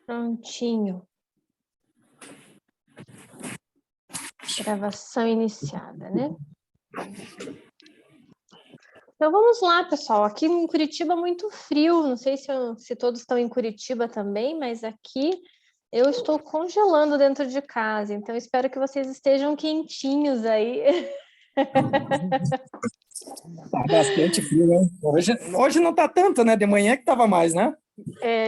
Prontinho. Gravação iniciada, né? Então vamos lá, pessoal. Aqui em Curitiba muito frio. Não sei se todos estão em Curitiba também, mas aqui eu estou congelando dentro de casa. Então espero que vocês estejam quentinhos aí. Tá bastante frio, né? Hoje não tá tanto, né? De manhã que tava mais, né?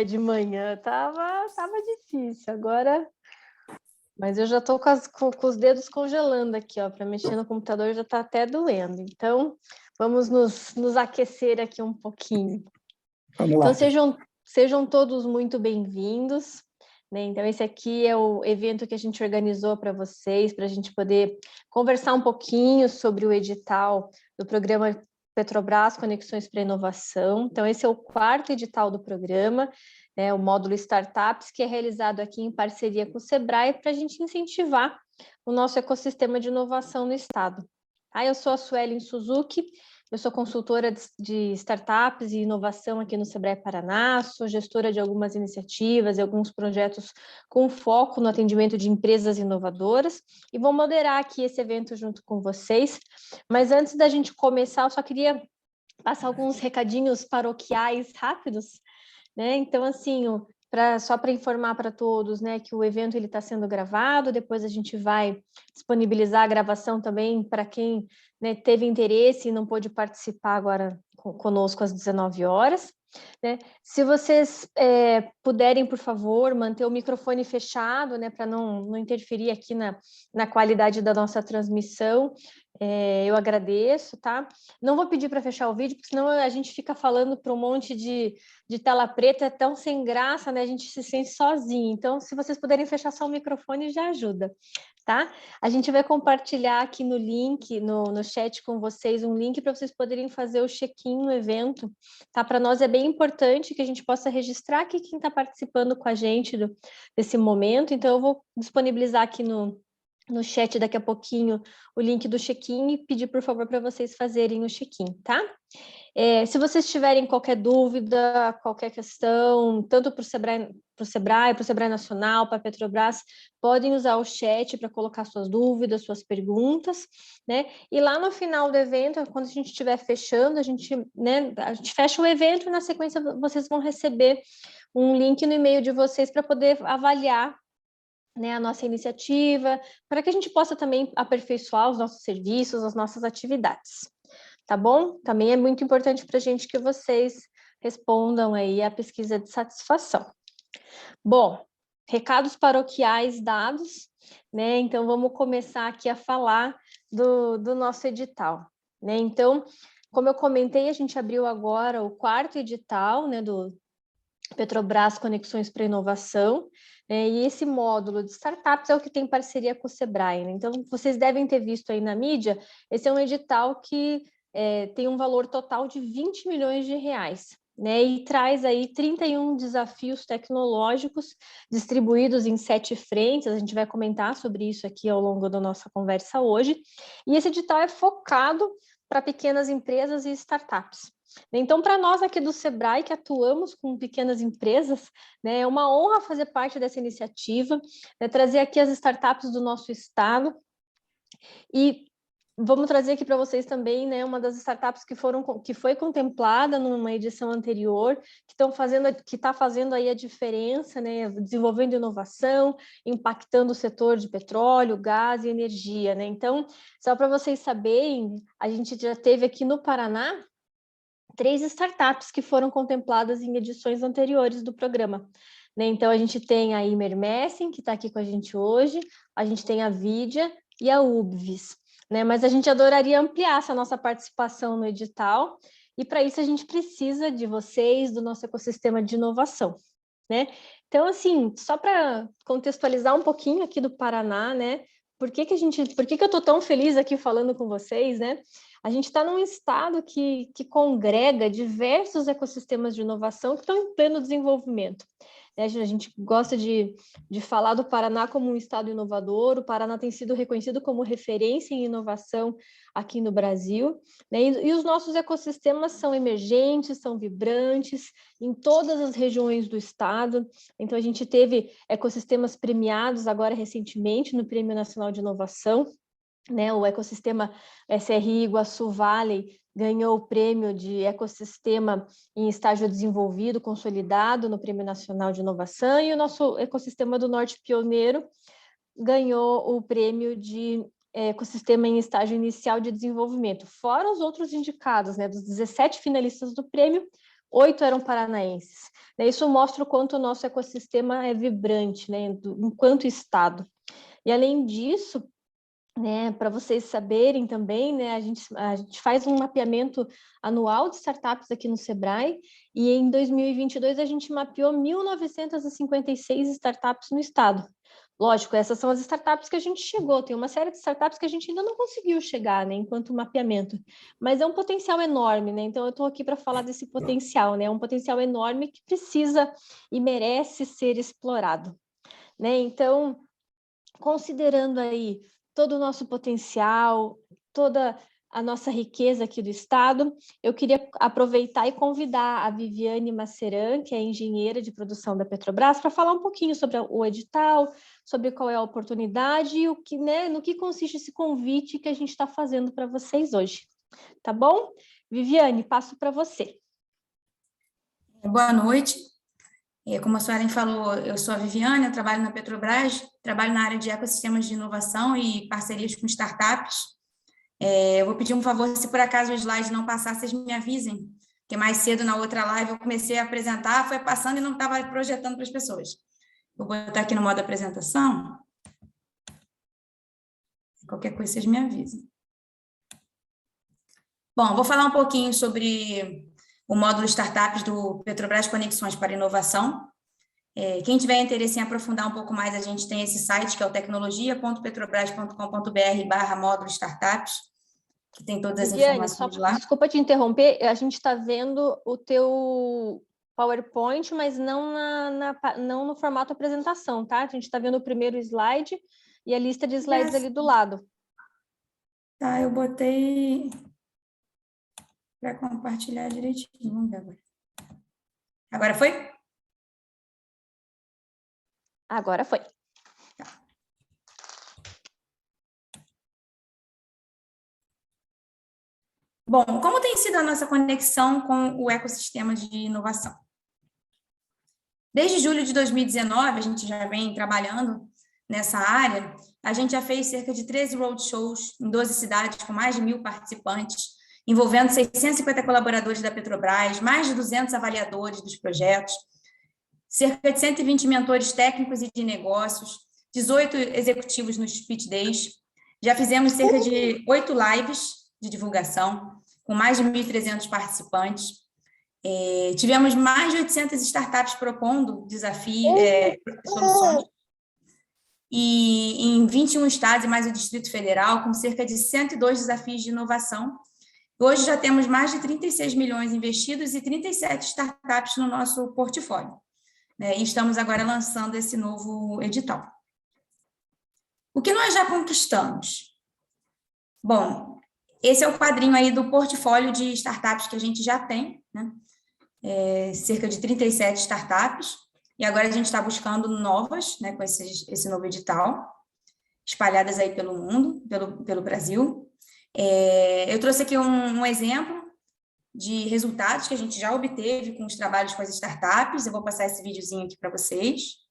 De manhã tava difícil. Agora, mas eu já estou com os dedos congelando aqui, ó, para mexer no computador já está até doendo. Então, vamos nos aquecer aqui um pouquinho. Vamos lá. Então, sejam todos muito bem-vindos, né? Então, esse aqui é o evento que a gente organizou para vocês, para a gente poder conversar um pouquinho sobre o edital do programa Petrobras Conexões para Inovação. Então, esse é o 4º edital do programa, né, o módulo Startups, que é realizado aqui em parceria com o Sebrae para a gente incentivar o nosso ecossistema de inovação no estado. Eu sou a Suelen Suzuki, eu sou consultora de startups e inovação aqui no Sebrae Paraná, sou gestora de algumas iniciativas e alguns projetos com foco no atendimento de empresas inovadoras e vou moderar aqui esse evento junto com vocês. Mas antes da gente começar, eu só queria passar alguns recadinhos paroquiais rápidos, né? Então, assim, só para informar para todos, né, que o evento ele está sendo gravado, depois a gente vai disponibilizar a gravação também para quem, né, teve interesse e não pôde participar agora conosco às 19 horas. Né? Se vocês puderem, por favor, manter o microfone fechado, né, para não interferir aqui na qualidade da nossa transmissão, eu agradeço, tá? Não vou pedir para fechar o vídeo, porque senão a gente fica falando para um monte de tela preta, é tão sem graça, né? A gente se sente sozinho. Então, se vocês puderem fechar só o microfone, já ajuda, tá? A gente vai compartilhar aqui no link, no chat com vocês, um link para vocês poderem fazer o check-in no evento, tá? Para nós é bem importante que a gente possa registrar aqui quem está participando com a gente desse momento. Então, eu vou disponibilizar aqui no chat daqui a pouquinho o link do check-in e pedir, por favor, para vocês fazerem o check-in, tá? Se vocês tiverem qualquer dúvida, qualquer questão, tanto para o Sebrae, para o Sebrae Nacional, para a Petrobras, podem usar o chat para colocar suas dúvidas, suas perguntas, né? E lá no final do evento, quando a gente estiver fechando, a gente fecha o evento e na sequência vocês vão receber um link no e-mail de vocês para poder avaliar, né, a nossa iniciativa, para que a gente possa também aperfeiçoar os nossos serviços, as nossas atividades, tá bom? Também é muito importante para a gente que vocês respondam aí a pesquisa de satisfação. Bom, recados paroquiais dados, né? Então, vamos começar aqui a falar do nosso edital, né? Então, como eu comentei, a gente abriu agora o 4º edital, né, do Petrobras Conexões para Inovação, e esse módulo de startups é o que tem parceria com o Sebrae, né? Então, vocês devem ter visto aí na mídia, esse é um edital que tem um valor total de 20 milhões de reais, né? E traz aí 31 desafios tecnológicos distribuídos em 7 frentes, a gente vai comentar sobre isso aqui ao longo da nossa conversa hoje, e esse edital é focado para pequenas empresas e startups. Então, para nós aqui do Sebrae, que atuamos com pequenas empresas, né, é uma honra fazer parte dessa iniciativa, né, trazer aqui as startups do nosso estado e vamos trazer aqui para vocês também, né, uma das startups que foi contemplada numa edição anterior, que está fazendo aí a diferença, né, desenvolvendo inovação, impactando o setor de petróleo, gás e energia, né? Então, só para vocês saberem, a gente já teve aqui no Paraná 3 startups que foram contempladas em edições anteriores do programa, né? Então, a gente tem a Imermessing, que está aqui com a gente hoje, a gente tem a Vidia e a Ubvis, né? Mas a gente adoraria ampliar essa nossa participação no edital, e para isso a gente precisa de vocês, do nosso ecossistema de inovação, né? Então, assim, só para contextualizar um pouquinho aqui do Paraná, né? Por que eu estou tão feliz aqui falando com vocês, né? A gente está num estado que congrega diversos ecossistemas de inovação que estão em pleno desenvolvimento. né? A gente gosta de falar do Paraná como um estado inovador. O Paraná tem sido reconhecido como referência em inovação aqui no Brasil, né? E os nossos ecossistemas são emergentes, são vibrantes em todas as regiões do estado. Então, a gente teve ecossistemas premiados agora recentemente no Prêmio Nacional de Inovação, né? O ecossistema SRI Iguaçu Valley ganhou o prêmio de ecossistema em estágio desenvolvido, consolidado no Prêmio Nacional de Inovação, e o nosso ecossistema do Norte Pioneiro ganhou o prêmio de ecossistema em estágio inicial de desenvolvimento, fora os outros indicados, né? Dos 17 finalistas do prêmio, 8 eram paranaenses. Isso mostra o quanto o nosso ecossistema é vibrante, né? Enquanto estado. E além disso, né, para vocês saberem também, né, a gente faz um mapeamento anual de startups aqui no Sebrae, e em 2022 a gente mapeou 1.956 startups no estado. Lógico, essas são as startups que a gente chegou, tem uma série de startups que a gente ainda não conseguiu chegar, né, enquanto mapeamento, mas é um potencial enorme, né, então eu estou aqui para falar desse potencial, né, é um potencial enorme que precisa e merece ser explorado, né, então, considerando aí todo o nosso potencial, toda a nossa riqueza aqui do estado, eu queria aproveitar e convidar a Viviane Maceran, que é engenheira de produção da Petrobras, para falar um pouquinho sobre o edital, sobre qual é a oportunidade e o que, né, no que consiste esse convite que a gente está fazendo para vocês hoje. Tá bom? Viviane, passo para você. Boa noite. Como a Suelen falou, eu sou a Viviane, eu trabalho na Petrobras, trabalho na área de ecossistemas de inovação e parcerias com startups. Eu vou pedir um favor, se por acaso o slide não passar, vocês me avisem, porque mais cedo na outra live eu comecei a apresentar, foi passando e não estava projetando para as pessoas. Vou botar aqui no modo apresentação. Qualquer coisa, vocês me avisem. Bom, vou falar um pouquinho sobre o módulo Startups do Petrobras Conexões para Inovação. Quem tiver interesse em aprofundar um pouco mais, a gente tem esse site, que é o tecnologia.petrobras.com.br/módulo startups, que tem todas as informações lá. Desculpa te interromper, a gente está vendo o teu PowerPoint, mas não, não no formato apresentação, tá? A gente está vendo o primeiro slide e a lista de slides ali do lado. Tá, eu botei para compartilhar direitinho. Vamos ver agora. Agora foi? Agora foi. Tá. Bom, como tem sido a nossa conexão com o ecossistema de inovação? Desde julho de 2019, a gente já vem trabalhando nessa área. A gente já fez cerca de 13 roadshows em 12 cidades, com mais de 1.000 participantes, envolvendo 650 colaboradores da Petrobras, mais de 200 avaliadores dos projetos, cerca de 120 mentores técnicos e de negócios, 18 executivos nos Pitch Days. Já fizemos cerca de 8 lives de divulgação, com mais de 1.300 participantes. Tivemos mais de 800 startups propondo desafios, soluções, e em 21 estados e mais o Distrito Federal, com cerca de 102 desafios de inovação. Hoje já temos mais de 36 milhões investidos e 37 startups no nosso portfólio, né? E estamos agora lançando esse novo edital. O que nós já conquistamos? Bom, esse é o quadrinho aí do portfólio de startups que a gente já tem, né? Cerca de 37 startups, e agora a gente está buscando novas, né, com esse novo edital, espalhadas aí pelo mundo, pelo Brasil. Eu trouxe aqui um exemplo de resultados que a gente já obteve com os trabalhos com as startups. Eu vou passar esse videozinho aqui para vocês.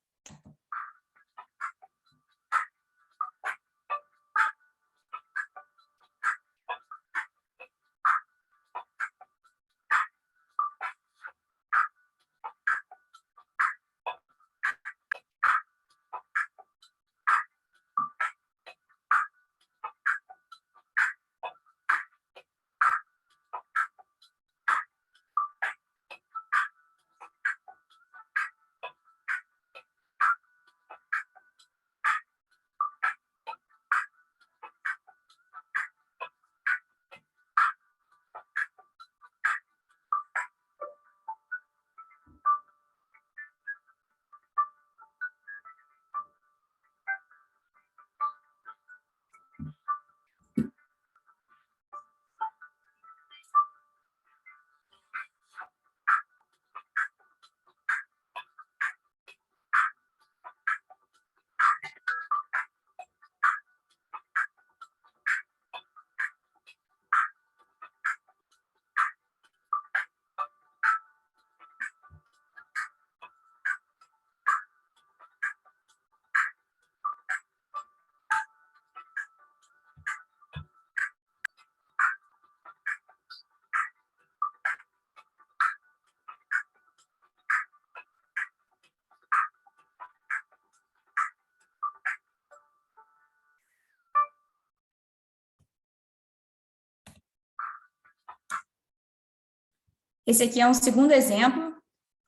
Esse aqui é um segundo exemplo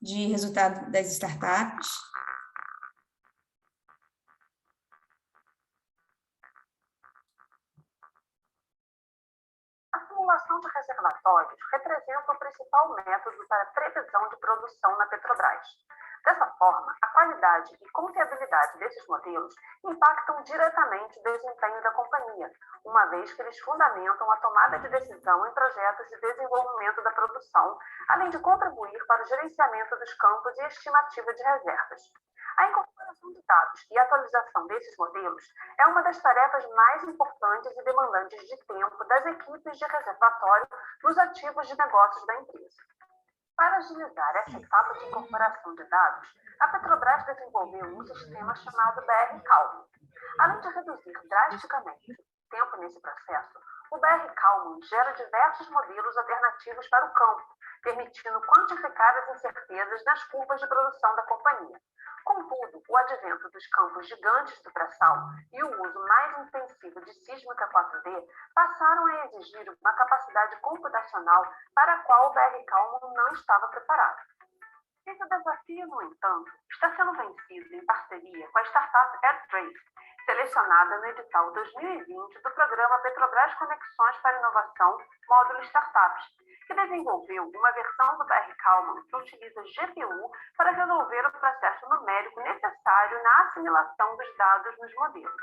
de resultado das startups. A simulação de reservatórios representa o principal método para previsão de produção na Petrobras. Dessa forma, a qualidade e confiabilidade desses modelos impactam diretamente o desempenho da companhia, uma vez que eles fundamentam a tomada de decisão em projetos de desenvolvimento da produção, além de contribuir para o gerenciamento dos campos e estimativa de reservas. A incorporação de dados e atualização desses modelos é uma das tarefas mais importantes e demandantes de tempo das equipes de reservatório nos ativos de negócios da empresa. Para agilizar essa etapa de incorporação de dados, a Petrobras desenvolveu um sistema chamado BR-Calmo. Além de reduzir drasticamente o tempo nesse processo, o BR-Calmo gera diversos modelos alternativos para o campo, permitindo quantificar as incertezas nas curvas de produção da companhia. Contudo, o advento dos campos gigantes do pré-sal e o uso mais intensivo de sísmica 4D passaram a exigir uma capacidade computacional para a qual o BR-Calmo não estava preparado. Esse desafio, no entanto, está sendo vencido em parceria com a startup AirTrace, selecionada no edital 2020 do programa Petrobras Conexões para Inovação Módulo Startups, que desenvolveu uma versão do BR-Calmo que utiliza GPU para resolver o processo numérico necessário na assimilação dos dados nos modelos.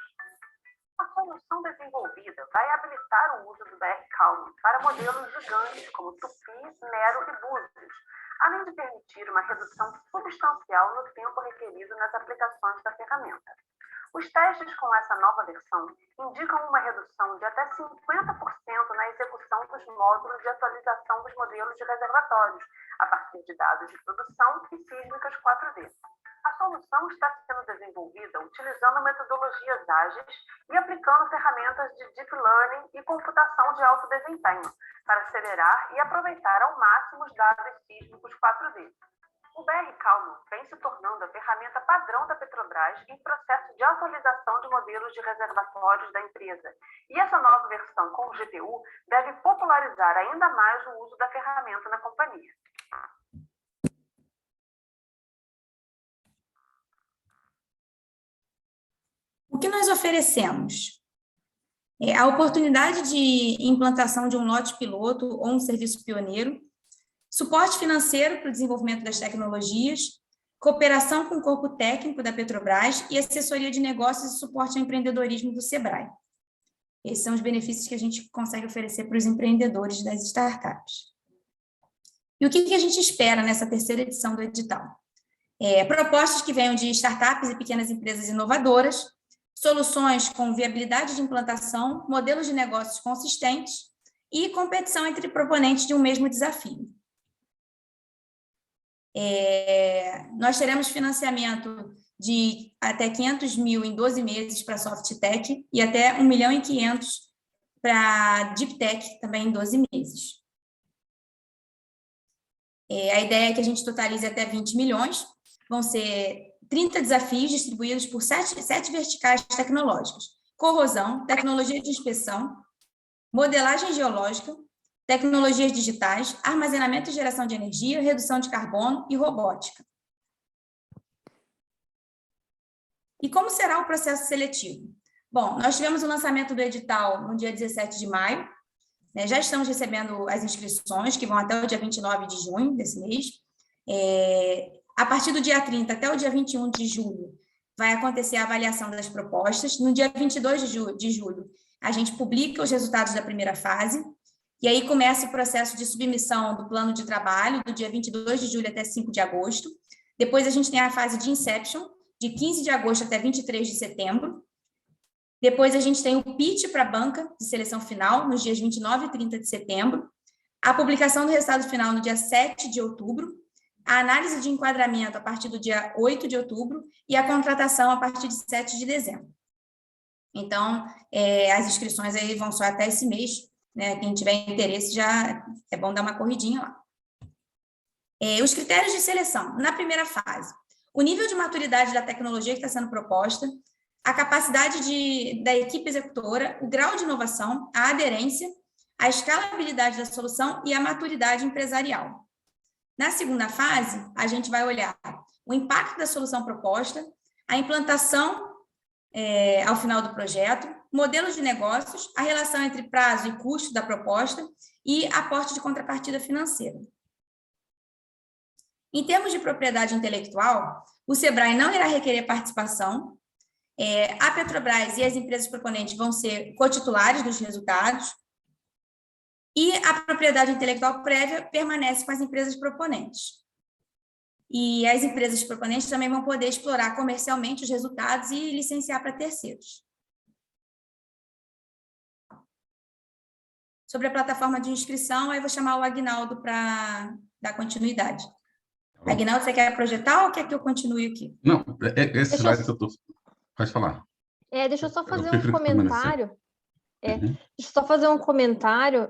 A solução desenvolvida vai habilitar o uso do BR-Calmo para modelos gigantes como Tupi, Mero e Búzios, além de permitir uma redução substancial no tempo requerido nas aplicações da ferramenta. Os testes com essa nova versão indicam uma redução de até 50% na execução dos módulos de atualização dos modelos de reservatórios, a partir de dados de produção e sísmicas 4D. A solução está sendo desenvolvida utilizando metodologias ágeis e aplicando ferramentas de deep learning e computação de alto desempenho, para acelerar e aproveitar ao máximo os dados sísmicos 4D. O BR-Calmo vem se tornando a ferramenta padrão da Petrobras em processo de atualização de modelos de reservatórios da empresa. E essa nova versão com o GPU deve popularizar ainda mais o uso da ferramenta na companhia. O que nós oferecemos? A oportunidade de implantação de um lote piloto ou um serviço pioneiro, suporte financeiro para o desenvolvimento das tecnologias, cooperação com o corpo técnico da Petrobras e assessoria de negócios e suporte ao empreendedorismo do Sebrae. Esses são os benefícios que a gente consegue oferecer para os empreendedores das startups. E o que a gente espera nessa terceira edição do edital? Propostas que venham de startups e pequenas empresas inovadoras, soluções com viabilidade de implantação, modelos de negócios consistentes e competição entre proponentes de um mesmo desafio. Nós teremos financiamento de até 500 mil em 12 meses para Softtech e até 1,5 milhão para Deep Tech, também em 12 meses. A ideia é que a gente totalize até 20 milhões, vão ser 30 desafios distribuídos por 7 verticais tecnológicas: corrosão, tecnologia de inspeção, modelagem geológica, tecnologias digitais, armazenamento e geração de energia, redução de carbono e robótica. E como será o processo seletivo? Bom, nós tivemos o lançamento do edital no dia 17 de maio, né, já estamos recebendo as inscrições, que vão até o dia 29 de junho desse mês. A partir do dia 30 até o dia 21 de julho, vai acontecer a avaliação das propostas. No dia 22 de julho, a gente publica os resultados da primeira fase, e aí começa o processo de submissão do plano de trabalho, do dia 22 de julho até 5 de agosto. Depois a gente tem a fase de inception, de 15 de agosto até 23 de setembro. Depois a gente tem o pitch para a banca de seleção final, nos dias 29 e 30 de setembro. A publicação do resultado final no dia 7 de outubro. A análise de enquadramento a partir do dia 8 de outubro e a contratação a partir de 7 de dezembro. Então, as inscrições aí vão só até esse mês, né? Quem tiver interesse, já é bom dar uma corridinha lá. Os critérios de seleção. Na primeira fase, o nível de maturidade da tecnologia que está sendo proposta, a capacidade da equipe executora, o grau de inovação, a aderência, a escalabilidade da solução e a maturidade empresarial. Na segunda fase, a gente vai olhar o impacto da solução proposta, a implantação ao final do projeto, modelos de negócios, a relação entre prazo e custo da proposta e aporte de contrapartida financeira. Em termos de propriedade intelectual, o SEBRAE não irá requerer participação, a Petrobras e as empresas proponentes vão ser cotitulares dos resultados, e a propriedade intelectual prévia permanece com as empresas proponentes. E as empresas proponentes também vão poder explorar comercialmente os resultados e licenciar para terceiros. Sobre a plataforma de inscrição, eu vou chamar o Aguinaldo para dar continuidade. Aguinaldo, você quer projetar ou quer que eu continue aqui? Não, esse slide que eu estou... Pode falar. Deixa eu só fazer um comentário. Deixa eu só fazer um comentário.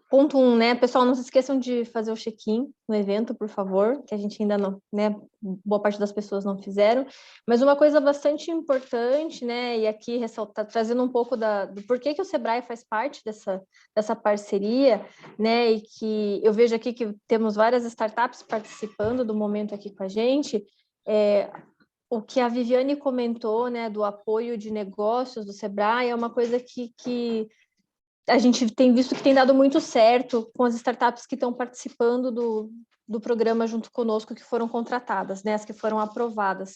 Ponto 1, né? Pessoal, não se esqueçam de fazer o check-in no evento, por favor, que a gente ainda não, né? Boa parte das pessoas não fizeram. Mas uma coisa bastante importante, né? E aqui ressaltar, trazendo um pouco do porquê que o SEBRAE faz parte dessa parceria, né? E que eu vejo aqui que temos várias startups participando do momento aqui com a gente. O que a Viviane comentou, né? Do apoio de negócios do SEBRAE é uma coisa que a gente tem visto que tem dado muito certo com as startups que estão participando do programa junto conosco, que foram contratadas, né, as que foram aprovadas.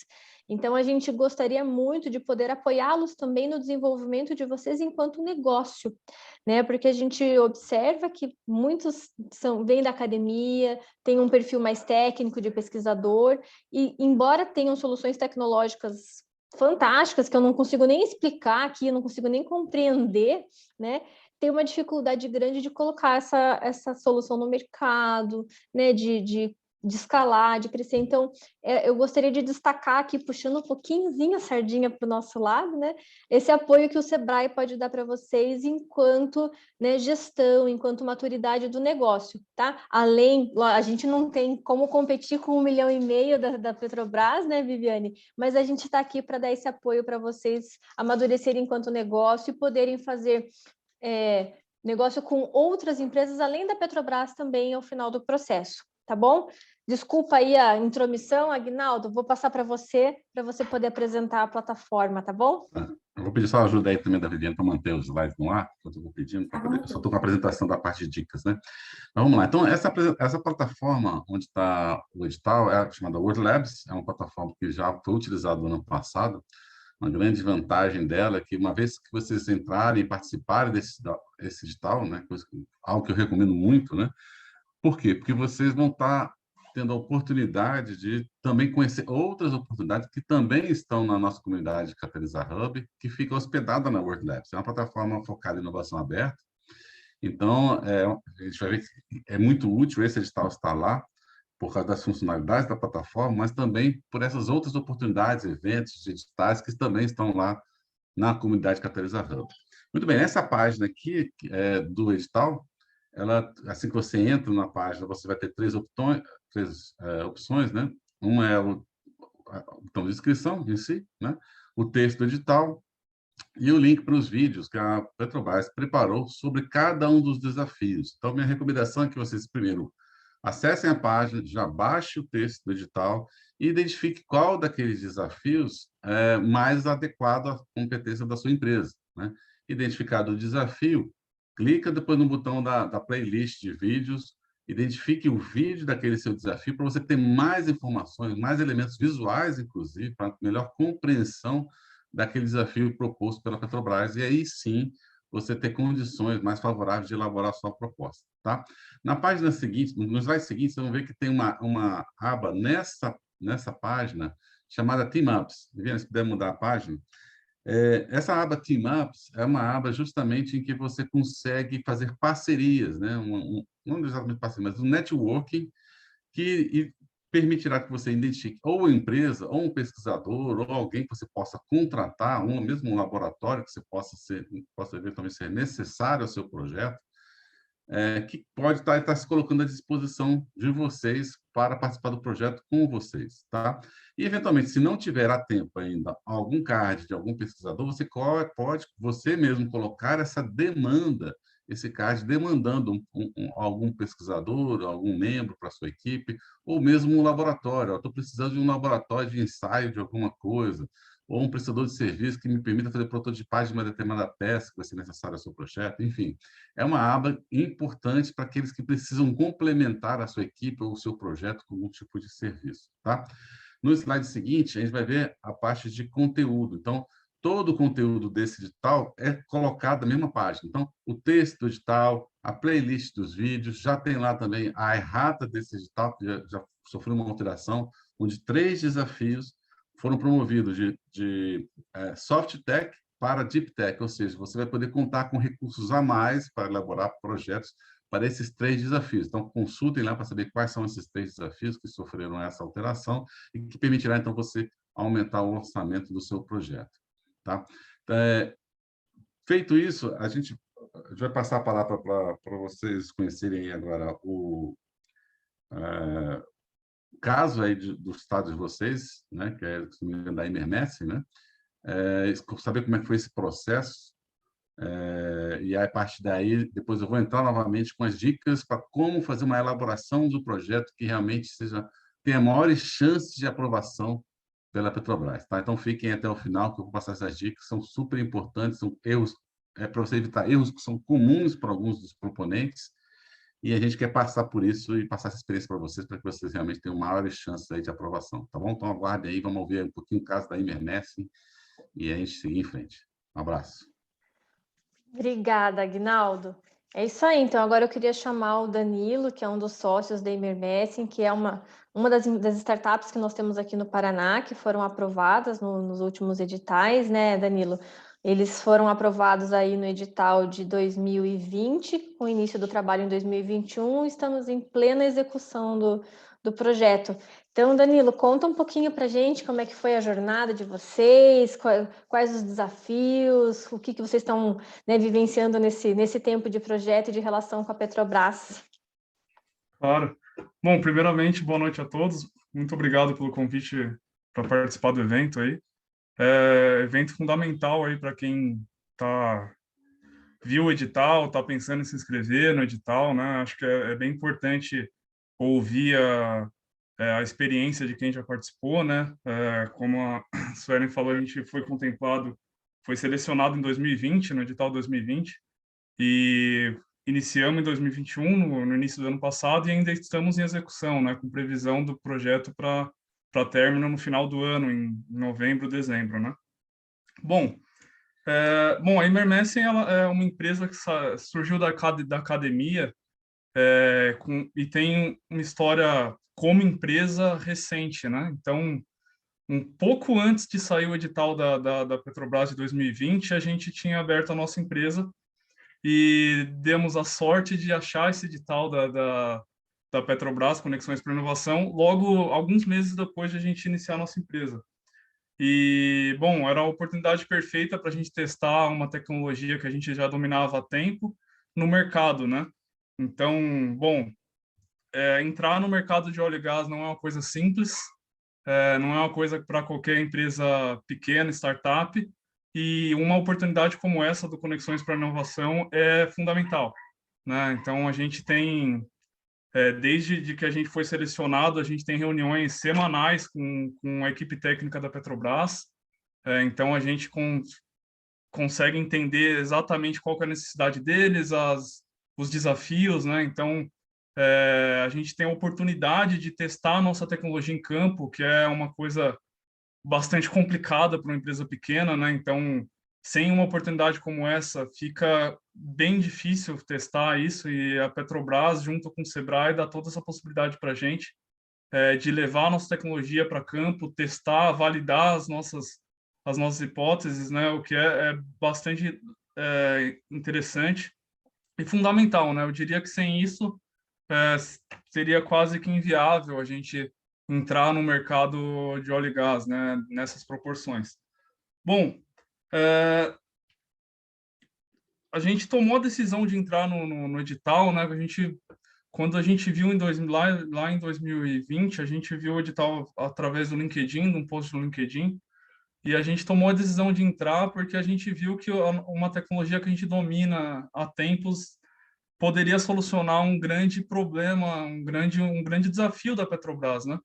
Então, a gente gostaria muito de poder apoiá-los também no desenvolvimento de vocês enquanto negócio, né, porque a gente observa que muitos vêm da academia, têm um perfil mais técnico de pesquisador, e embora tenham soluções tecnológicas fantásticas, que eu não consigo nem explicar aqui, eu não consigo nem compreender, né, tem uma dificuldade grande de colocar essa solução no mercado, né, de escalar, de crescer. Então, eu gostaria de destacar aqui, puxando um pouquinho a sardinha para o nosso lado, né, esse apoio que o SEBRAE pode dar para vocês enquanto, né, gestão, enquanto maturidade do negócio, tá? Além, a gente não tem como competir com 1,5 milhão da Petrobras, né, Viviane? Mas a gente está aqui para dar esse apoio para vocês amadurecerem enquanto negócio e poderem fazer negócio com outras empresas, além da Petrobras também ao final do processo, tá bom? Desculpa aí a intromissão, Aguinaldo, vou passar para você poder apresentar a plataforma, tá bom? Eu vou pedir só ajuda aí também da Viviane para manter os slides no ar, que eu estou pedindo, eu só estou com a apresentação da parte de dicas, né? Mas vamos lá, então essa plataforma onde está o edital é chamada World Labs, é uma plataforma que já foi utilizada no ano passado. Uma grande vantagem dela é que, uma vez que vocês entrarem e participarem desse edital, né, algo que eu recomendo muito, né? Por quê? Porque vocês vão estar tendo a oportunidade de também conhecer outras oportunidades que também estão na nossa comunidade Catalisar Hub, que fica hospedada na World Labs. É uma plataforma focada em inovação aberta. Então, a gente vai ver que é muito útil esse edital estar lá, por causa das funcionalidades da plataforma, mas também por essas outras oportunidades, eventos, editais que também estão lá na comunidade Catalisar Hub. Muito bem, essa página aqui do edital, assim que você entra na página, você vai ter três opções, né? Uma é o botão de inscrição em si, né? O texto do edital e o link para os vídeos que a Petrobras preparou sobre cada um dos desafios. Então, minha recomendação é que vocês primeiro acessem a página, já baixe o texto do edital e identifique qual daqueles desafios é mais adequado à competência da sua empresa, né? Identificado o desafio, clica depois no botão da playlist de vídeos, identifique o vídeo daquele seu desafio para você ter mais informações, mais elementos visuais, inclusive, para melhor compreensão daquele desafio proposto pela Petrobras. E aí sim, você ter condições mais favoráveis de elaborar a sua proposta, tá? Na página seguinte, no slide seguinte, vocês vão ver que tem uma aba nessa página chamada Team Ups. Viviane, se puder mudar a página. Essa aba Team Ups é uma aba justamente em que você consegue fazer parcerias, né? Não exatamente parcerias, mas um networking que permitirá que você identifique ou a empresa, ou um pesquisador, ou alguém que você possa contratar, ou mesmo um laboratório que você possa eventualmente ser necessário ao seu projeto, que pode estar se colocando à disposição de vocês para participar do projeto com vocês, tá? E, eventualmente, se não tiver a tempo ainda algum card de algum pesquisador, você pode você mesmo colocar essa demanda esse CAD demandando algum pesquisador, algum membro para a sua equipe, ou mesmo um laboratório. Estou precisando de um laboratório de ensaio de alguma coisa, ou um prestador de serviço que me permita fazer prototipagem de uma determinada peça que vai ser necessária ao seu projeto. Enfim, é uma aba importante para aqueles que precisam complementar a sua equipe ou o seu projeto com algum tipo de serviço. Tá? No slide seguinte, a gente vai ver a parte de conteúdo. Então, todo o conteúdo desse edital é colocado na mesma página. Então, o texto do edital, a playlist dos vídeos, já tem lá também a errata desse edital, que já sofreu uma alteração, onde 3 desafios foram promovidos de soft tech para deep tech, ou seja, você vai poder contar com recursos a mais para elaborar projetos para esses 3 desafios. Então, consultem lá para saber quais são esses 3 desafios que sofreram essa alteração e que permitirá, então, você aumentar o orçamento do seu projeto. Tá? Feito isso, a gente vai passar a palavra para vocês conhecerem agora o caso aí do estado de vocês, né, que é da Imermesse, né, saber como é que foi esse processo, e aí, a partir daí, depois eu vou entrar novamente com as dicas para como fazer uma elaboração do projeto que realmente tenha maiores chances de aprovação pela Petrobras. Tá? Então, fiquem até o final, que eu vou passar essas dicas, são super importantes, são erros, para você evitar erros que são comuns para alguns dos proponentes, e a gente quer passar por isso e passar essa experiência para vocês realmente tenham maiores chances aí de aprovação. Tá bom? Então, aguardem aí, vamos ouvir um pouquinho o caso da Imermesse e a gente seguir em frente. Um abraço. Obrigada, Aguinaldo. É isso aí, então agora eu queria chamar o Danilo, que é um dos sócios da Imermesse, que é uma das startups que nós temos aqui no Paraná, que foram aprovadas nos últimos editais, né, Danilo? Eles foram aprovados aí no edital de 2020, com o início do trabalho em 2021, estamos em plena execução do projeto. Então, Danilo, conta um pouquinho para a gente como é que foi a jornada de vocês, quais os desafios, o que vocês estão, né, vivenciando nesse tempo de projeto e de relação com a Petrobras. Claro. Bom, primeiramente, boa noite a todos. Muito obrigado pelo convite para participar do evento aí. Evento fundamental aí para quem viu o edital, está pensando em se inscrever no edital, né? Acho que é bem importante ouvir a experiência de quem já participou, né? Como a Suelen falou, a gente foi selecionado em 2020, no edital 2020, e iniciamos em 2021, no início do ano passado, e ainda estamos em execução, né? Com previsão do projeto para término no final do ano, em novembro, dezembro, né? Bom, a Imermesse ela é uma empresa que surgiu da academia e tem uma história como empresa recente, né? Então, um pouco antes de sair o edital da Petrobras de 2020, a gente tinha aberto a nossa empresa e demos a sorte de achar esse edital da Petrobras, Conexões para Inovação, logo alguns meses depois de a gente iniciar a nossa empresa. E, bom, era a oportunidade perfeita para a gente testar uma tecnologia que a gente já dominava há tempo no mercado, né? Então, bom, entrar no mercado de óleo e gás não é uma coisa simples, não é uma coisa para qualquer empresa pequena, startup, e uma oportunidade como essa do Conexões para a Inovação é fundamental, né? Então, a gente tem, desde que a gente foi selecionado, a gente tem reuniões semanais com a equipe técnica da Petrobras, então a gente consegue entender exatamente qual que é a necessidade deles, os desafios, né? Então, a gente tem a oportunidade de testar a nossa tecnologia em campo, que é uma coisa bastante complicada para uma empresa pequena, né? Então, sem uma oportunidade como essa, fica bem difícil testar isso, e a Petrobras, junto com o Sebrae, dá toda essa possibilidade para a gente de levar a nossa tecnologia para campo, testar, validar as nossas hipóteses, né? O que é bastante interessante e fundamental, né? Eu diria que sem isso seria quase que inviável a gente entrar no mercado de óleo e gás, né? Nessas proporções. Bom, a gente tomou a decisão de entrar no edital, né? Quando a gente viu lá em 2020, a gente viu o edital através do LinkedIn, de um post no LinkedIn, E a gente tomou a decisão de entrar porque a gente viu que uma tecnologia que a gente domina há tempos poderia solucionar um grande problema, um grande desafio da Petrobras, né?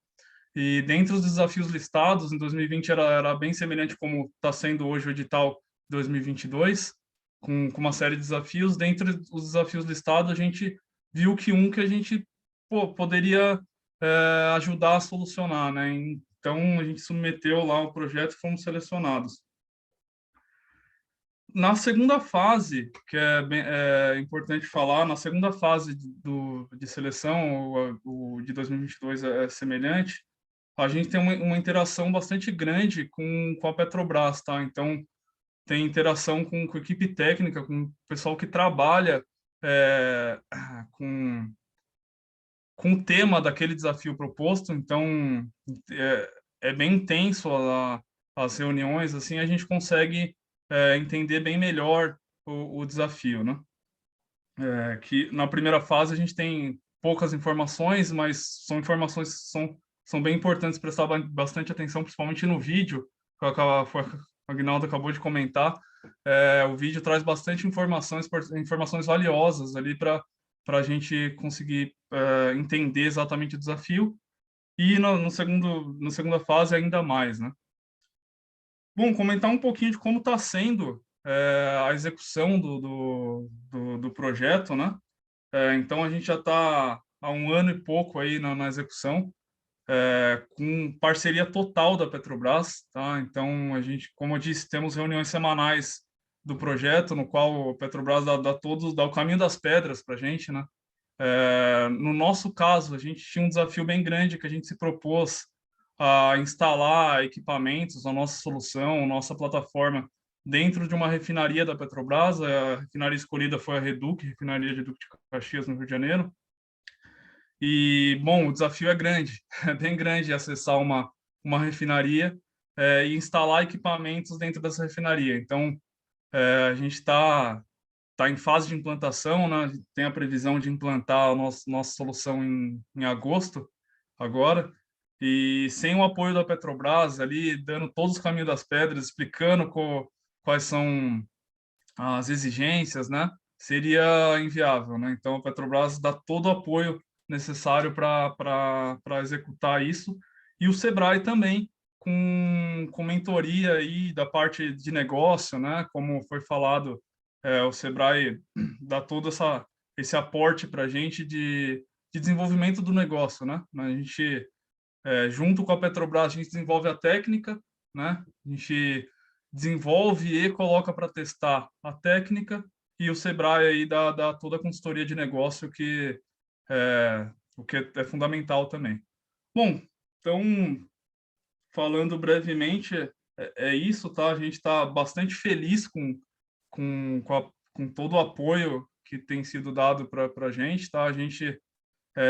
E dentre os desafios listados, em 2020 era bem semelhante como está sendo hoje o edital 2022, com uma série de desafios. Dentre os desafios listados, a gente viu que a gente poderia ajudar a solucionar, né? Então, a gente submeteu lá o projeto e fomos selecionados. Na segunda fase, que é importante falar, na segunda fase de seleção, o de 2022 é semelhante, a gente tem uma interação bastante grande com a Petrobras, tá? Então, tem interação com a equipe técnica, com o pessoal que trabalha com o tema daquele desafio proposto. Então, é bem intenso as reuniões, assim, a gente consegue entender bem melhor o desafio, né? Que na primeira fase a gente tem poucas informações, mas são informações que são bem importantes, prestar bastante atenção, principalmente no vídeo, que a Aguinaldo acabou de comentar. O vídeo traz bastante informações valiosas ali para a gente conseguir entender exatamente o desafio, e na segunda fase ainda mais, né? Bom, comentar um pouquinho de como está sendo a execução do projeto, né? Então, a gente já está há um ano e pouco aí na execução, com parceria total da Petrobras, tá? Então, a gente, como eu disse, temos reuniões semanais do projeto, no qual a Petrobras dá o caminho das pedras para a gente, né? No nosso caso, a gente tinha um desafio bem grande que a gente se propôs a instalar equipamentos, a nossa solução, a nossa plataforma dentro de uma refinaria da Petrobras. A refinaria escolhida foi a Reduc, refinaria de Duque de Caxias, no Rio de Janeiro. E, bom, o desafio é grande, é bem grande acessar uma refinaria e instalar equipamentos dentro dessa refinaria. Então, a gente está em fase de implantação, né? A gente tem a previsão de implantar a nossa solução em agosto, agora, e sem o apoio da Petrobras ali, dando todos os caminhos das pedras, explicando quais são as exigências, né? Seria inviável, né? Então, a Petrobras dá todo o apoio necessário para executar isso, e o Sebrae também, com mentoria aí da parte de negócio, né? Como foi falado, o Sebrae dá todo esse aporte para a gente de desenvolvimento do negócio, né? A gente, junto com a Petrobras, a gente desenvolve a técnica, né? A gente desenvolve e coloca para testar a técnica, e o Sebrae aí dá toda a consultoria de negócio, o que é fundamental também. Bom, então, falando brevemente, é isso, tá? A gente está bastante feliz com todo o apoio que tem sido dado para a gente, tá? A gente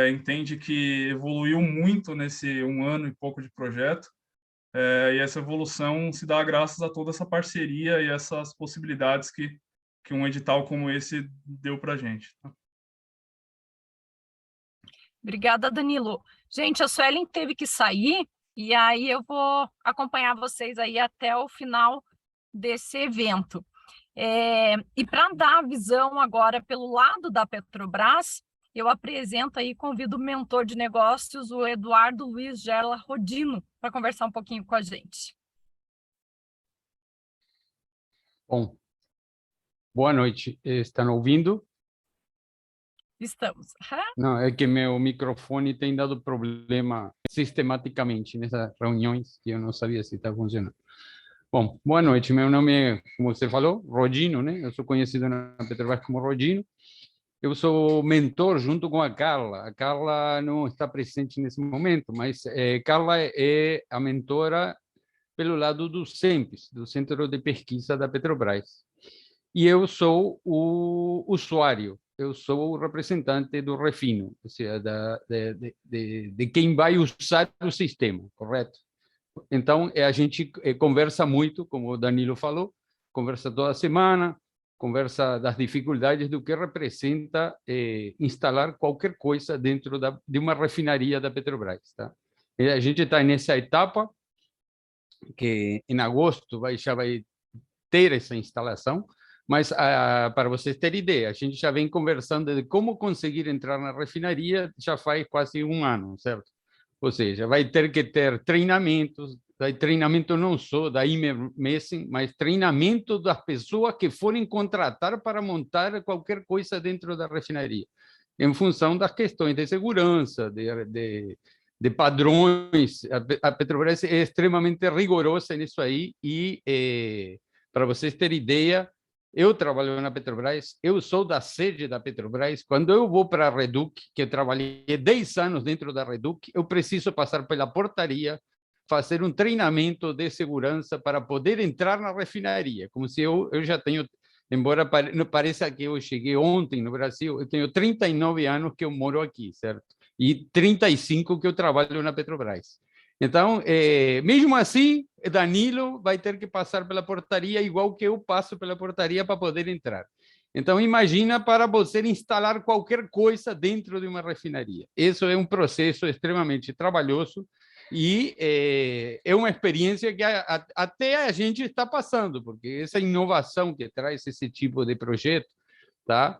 entende que evoluiu muito nesse um ano e pouco de projeto, e essa evolução se dá graças a toda essa parceria e essas possibilidades que um edital como esse deu para a gente, tá? Obrigada, Danilo. Gente, a Suelen teve que sair, e aí eu vou acompanhar vocês aí até o final desse evento. E para dar a visão agora pelo lado da Petrobras, eu apresento aí, convido o mentor de negócios, o Eduardo Luiz Gerla Rodino, para conversar um pouquinho com a gente. Bom, boa noite. Estão ouvindo? Estamos. Não, é que meu microfone tem dado problema sistematicamente nessas reuniões, que eu não sabia se está funcionando. Bom, boa noite. Meu nome é, como você falou, Rodino, né? Eu sou conhecido na Petrobras como Rodino. Eu sou mentor junto com a Carla. A Carla não está presente nesse momento, mas Carla é a mentora pelo lado do CEMPES, do Centro de Pesquisa da Petrobras. E eu sou o usuário, eu sou o representante do refino, ou seja, de quem vai usar o sistema, correto? Então, a gente conversa muito, como o Danilo falou, conversa toda semana, conversa das dificuldades do que representa instalar qualquer coisa dentro de uma refinaria da Petrobras, tá? E a gente está nessa etapa. que em agosto já vai ter essa instalação, mas para vocês terem ideia, a gente já vem conversando de como conseguir entrar na refinaria já faz quase um ano, certo? Ou seja, vai ter que ter treinamentos, treinamento não só da Imermessing, mas treinamento das pessoas que forem contratar para montar qualquer coisa dentro da refinaria, em função das questões de segurança, de padrões. A Petrobras é extremamente rigorosa nisso aí e, para vocês terem ideia, eu trabalho na Petrobras, eu sou da sede da Petrobras. Quando eu vou para a Reduc, que eu trabalhei 10 anos dentro da Reduc, eu preciso passar pela portaria, fazer um treinamento de segurança para poder entrar na refinaria, como se eu já tenho, embora não pareça que eu cheguei ontem no Brasil, eu tenho 39 anos que eu moro aqui, certo? E 35 que eu trabalho na Petrobras. Então, mesmo assim, Danilo vai ter que passar pela portaria, igual que eu passo pela portaria para poder entrar. Então, imagina para você instalar qualquer coisa dentro de uma refinaria. Isso é um processo extremamente trabalhoso e é uma experiência que até a gente está passando, porque essa inovação que traz esse tipo de projeto, tá?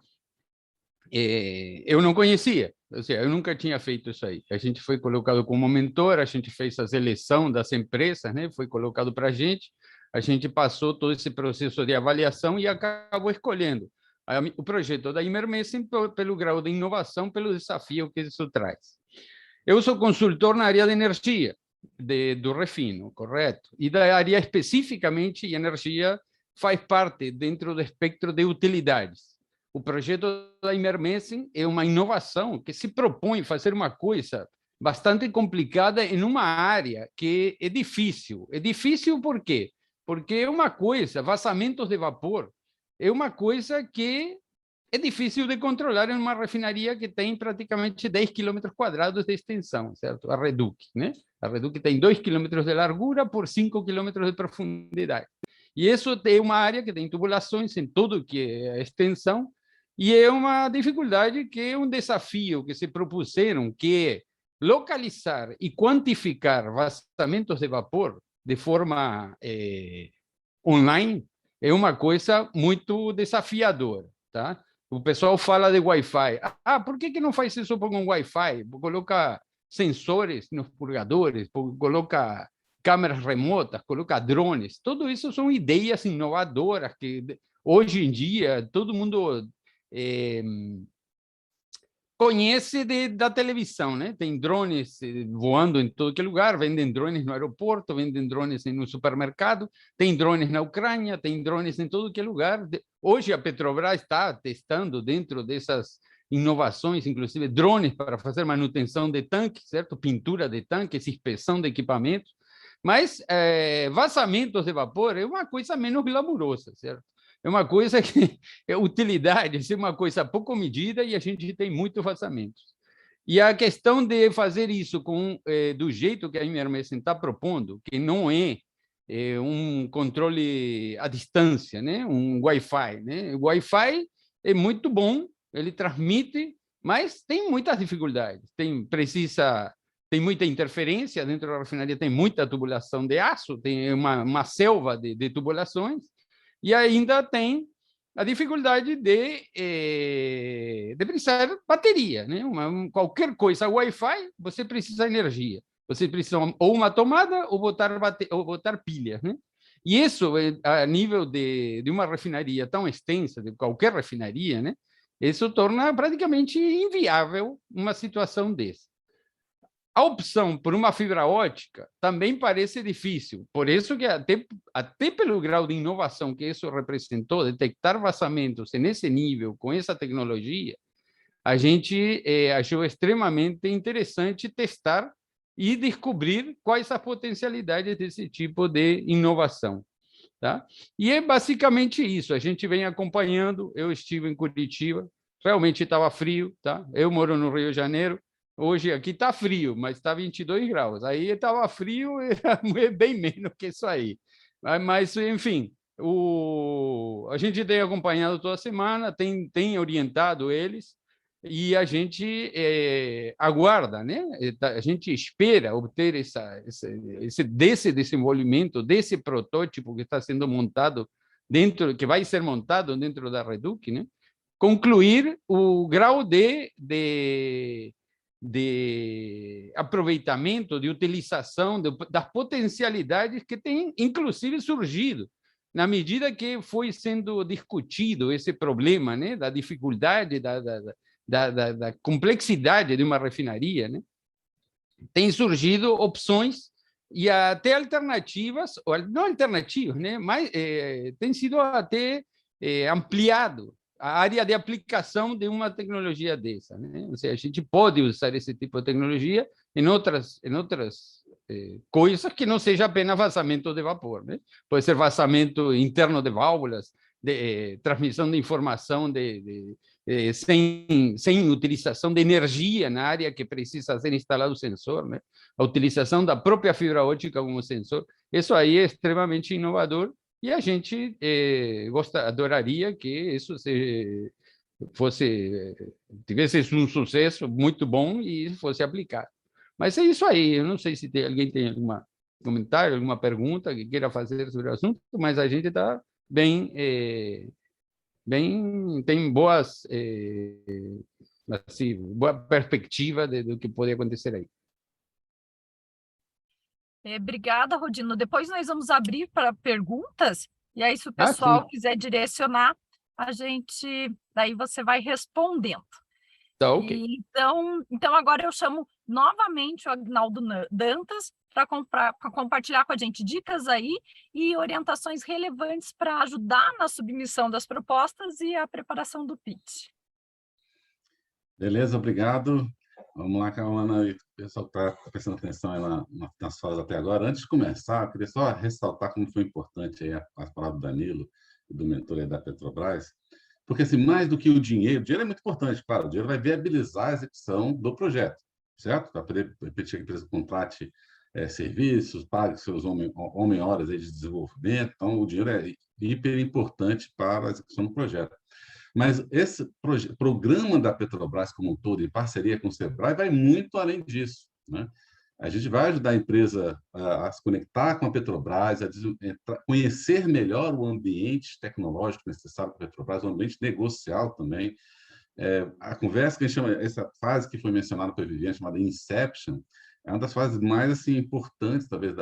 Eu não conhecia, ou seja, eu nunca tinha feito isso aí. A gente foi colocado como mentor, a gente fez a seleção das empresas, né? Foi colocado para a gente passou todo esse processo de avaliação e acabou escolhendo o projeto da Imermessing pelo grau de inovação, pelo desafio que isso traz. Eu sou consultor na área de energia, do refino, correto? E da área especificamente, e energia faz parte dentro do espectro de utilidades. O projeto da Imermessing é uma inovação que se propõe fazer uma coisa bastante complicada em uma área que é difícil. É difícil por quê? Porque é uma coisa, vazamentos de vapor, é uma coisa que é difícil de controlar em uma refinaria que tem praticamente 10 quilômetros quadrados de extensão, certo? A Reduc, né? A Reduc tem 2 quilômetros de largura por 5 quilômetros de profundidade. E isso é uma área que tem tubulações em todo que é a extensão, e é uma dificuldade que é um desafio que se propuseram, que é localizar e quantificar vazamentos de vapor de forma online, é uma coisa muito desafiadora, tá? O pessoal fala de Wi-Fi. Por que não faz isso com Wi-Fi? Coloca sensores nos purgadores, coloca câmeras remotas, coloca drones. Tudo isso são ideias inovadoras que hoje em dia todo mundo conhece da televisão, né? Tem drones voando em todo que lugar, vendem drones no aeroporto, vendem drones no supermercado, tem drones na Ucrânia, tem drones em todo que lugar. Hoje a Petrobras está testando dentro dessas inovações, inclusive drones para fazer manutenção de tanques, certo? Pintura de tanques, inspeção de equipamentos. Mas vazamentos de vapor é uma coisa menos glamurosa, certo? É uma coisa que é utilidade, é uma coisa pouco medida e a gente tem muitos vazamentos. E a questão de fazer isso do jeito que a Imermessing está propondo, que não é um controle à distância, né? Um Wi-Fi, né? O Wi-Fi é muito bom, ele transmite, mas tem muitas dificuldades. Tem muita interferência dentro da refinaria, tem muita tubulação de aço, tem uma selva de tubulações, e ainda tem a dificuldade de precisar bateria, né? Qualquer coisa, Wi-Fi, você precisa de energia. Você precisa ou uma tomada ou botar pilhas, né? E isso, a nível de uma refinaria tão extensa, de qualquer refinaria, né? Isso torna praticamente inviável uma situação dessa. A opção por uma fibra ótica também parece difícil, por isso que até pelo grau de inovação que isso representou, detectar vazamentos nesse nível, com essa tecnologia, a gente achou extremamente interessante testar e descobrir quais as potencialidades desse tipo de inovação. Tá? E é basicamente isso, a gente vem acompanhando, eu estive em Curitiba, realmente estava frio, tá? Eu moro no Rio de Janeiro, hoje aqui está frio, mas está 22 graus. Aí estava frio, é bem menos que isso aí. Mas enfim, a gente tem acompanhado toda semana, tem orientado eles. e a gente aguarda, né? A gente espera obter desse desenvolvimento, desse protótipo que está sendo montado dentro, que vai ser montado dentro da Reduc, né? Concluir o grau de aproveitamento, de utilização das potencialidades que têm, inclusive, surgido na medida que foi sendo discutido esse problema, né, da dificuldade, da complexidade de uma refinaria, né, tem surgido opções e até alternativas, ou não alternativas, né, mas tem sido até ampliado a área de aplicação de uma tecnologia dessa, né? Ou seja, a gente pode usar esse tipo de tecnologia em outras coisas que não seja apenas vazamento de vapor, né? Pode ser vazamento interno de válvulas, transmissão de informação sem utilização de energia na área que precisa ser instalado o sensor, né? A utilização da própria fibra óptica como sensor. Isso aí é extremamente inovador e a gente adoraria que isso tivesse um sucesso muito bom e fosse aplicado. Mas é isso aí. Eu não sei se alguém tem algum comentário, alguma pergunta que queira fazer sobre o assunto, mas a gente está bem, tem boas, assim, boa perspectiva do que pode acontecer aí. Obrigada, Rodino. Depois nós vamos abrir para perguntas, e aí se o pessoal quiser direcionar, a gente, daí você vai respondendo. Tá, ok. Então agora eu chamo novamente o Agnaldo Dantas para compartilhar com a gente dicas aí e orientações relevantes para ajudar na submissão das propostas e a preparação do pitch. Beleza, obrigado. Vamos lá, Cauana, e o pessoal está prestando atenção aí nas falas até agora. Antes de começar, eu queria só ressaltar como foi importante aí as palavras do Danilo e do mentor aí da Petrobras, porque assim, mais do que o dinheiro é muito importante, claro, o dinheiro vai viabilizar a execução do projeto, certo? Para poder permitir que a empresa contrate serviços, pague seus homem-horas de desenvolvimento, então o dinheiro é hiper importante para a execução do projeto. Mas esse programa da Petrobras como um todo, em parceria com o Sebrae, vai muito além disso, né? A gente vai ajudar a empresa a se conectar com a Petrobras, a conhecer melhor o ambiente tecnológico necessário para a Petrobras, o ambiente negocial também. A conversa que a gente chama, essa fase que foi mencionada pela Viviane, chamada Inception, é uma das fases mais assim, importantes, talvez,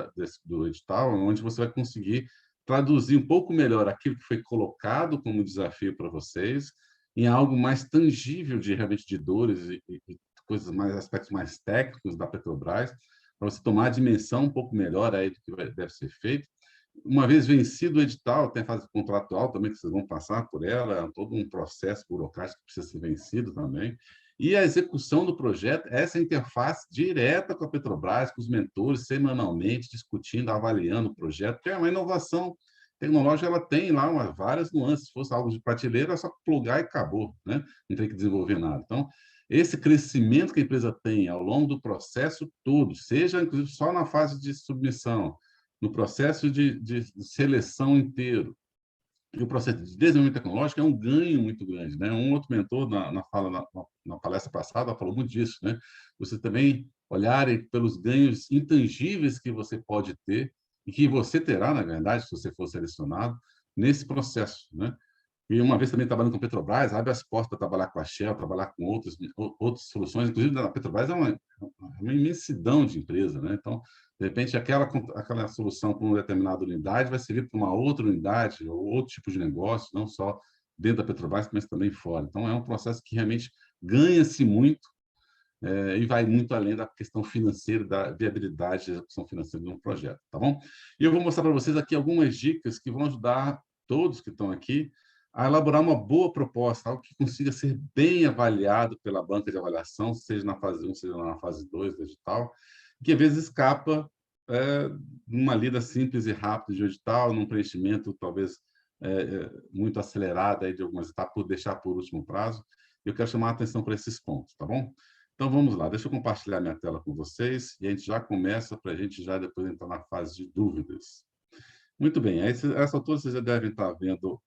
do edital, onde você vai conseguir traduzir um pouco melhor aquilo que foi colocado como desafio para vocês em algo mais tangível realmente de dores e coisas aspectos mais técnicos da Petrobras, para você tomar a dimensão um pouco melhor aí do que deve ser feito. Uma vez vencido o edital, tem a fase contratual também, que vocês vão passar por ela, é todo um processo burocrático que precisa ser vencido também. E a execução do projeto, essa interface direta com a Petrobras, com os mentores, semanalmente, discutindo, avaliando o projeto, porque é uma inovação tecnológica, ela tem lá várias nuances. Se fosse algo de prateleira, é só plugar e acabou, né? Não tem que desenvolver nada. Então, esse crescimento que a empresa tem ao longo do processo todo, seja, inclusive, só na fase de submissão, no processo de seleção inteiro, e o processo de desenvolvimento tecnológico é um ganho muito grande, né? Um outro mentor, na palestra passada, falou muito disso, né? Você também olhar pelos ganhos intangíveis que você pode ter e que você terá, na verdade, se você for selecionado, nesse processo, né? E uma vez também trabalhando com a Petrobras, abre as portas para trabalhar com a Shell, trabalhar com outras soluções, inclusive a Petrobras é uma imensidão de empresa, né? Então, de repente, aquela solução para uma determinada unidade vai servir para uma outra unidade ou outro tipo de negócio, não só dentro da Petrobras, mas também fora. Então, é um processo que realmente ganha-se muito e vai muito além da questão financeira, da viabilidade da execução financeira de um projeto, tá bom? E eu vou mostrar para vocês aqui algumas dicas que vão ajudar todos que estão aqui a elaborar uma boa proposta, algo que consiga ser bem avaliado pela banca de avaliação, seja na fase 1, seja na fase 2 do edital, que às vezes escapa numa lida simples e rápida de edital, num preenchimento talvez muito acelerado aí de algumas etapas, por deixar por último prazo. Eu quero chamar a atenção para esses pontos, tá bom? Então, vamos lá. Deixa eu compartilhar minha tela com vocês e a gente já começa para a gente já depois entrar na fase de dúvidas. Muito bem. A essa altura, vocês já devem estar vendo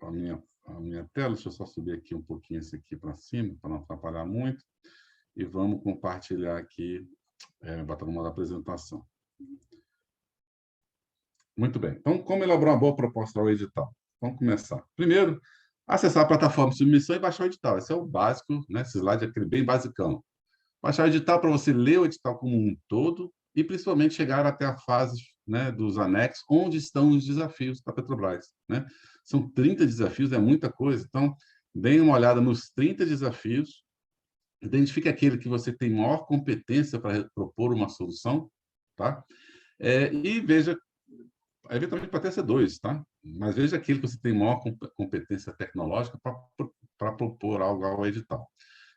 a minha a minha tela, deixa eu só subir aqui um pouquinho esse aqui para cima, para não atrapalhar muito, e vamos compartilhar aqui, botar no modo apresentação. Muito bem. Então, como elaborar uma boa proposta para o edital? Vamos começar. Primeiro, acessar a plataforma de submissão e baixar o edital. Esse é o básico, né? Esse slide é aquele bem basicão. Baixar o edital para você ler o edital como um todo e, principalmente, chegar até a fase, né, dos anexos, onde estão os desafios da Petrobras, né? São 30 desafios, é muita coisa. Então, deem uma olhada nos 30 desafios, identifique aquele que você tem maior competência para propor uma solução, tá? E veja, eventualmente pode até ser 2, tá? Mas veja aquele que você tem maior competência tecnológica para propor algo ao edital.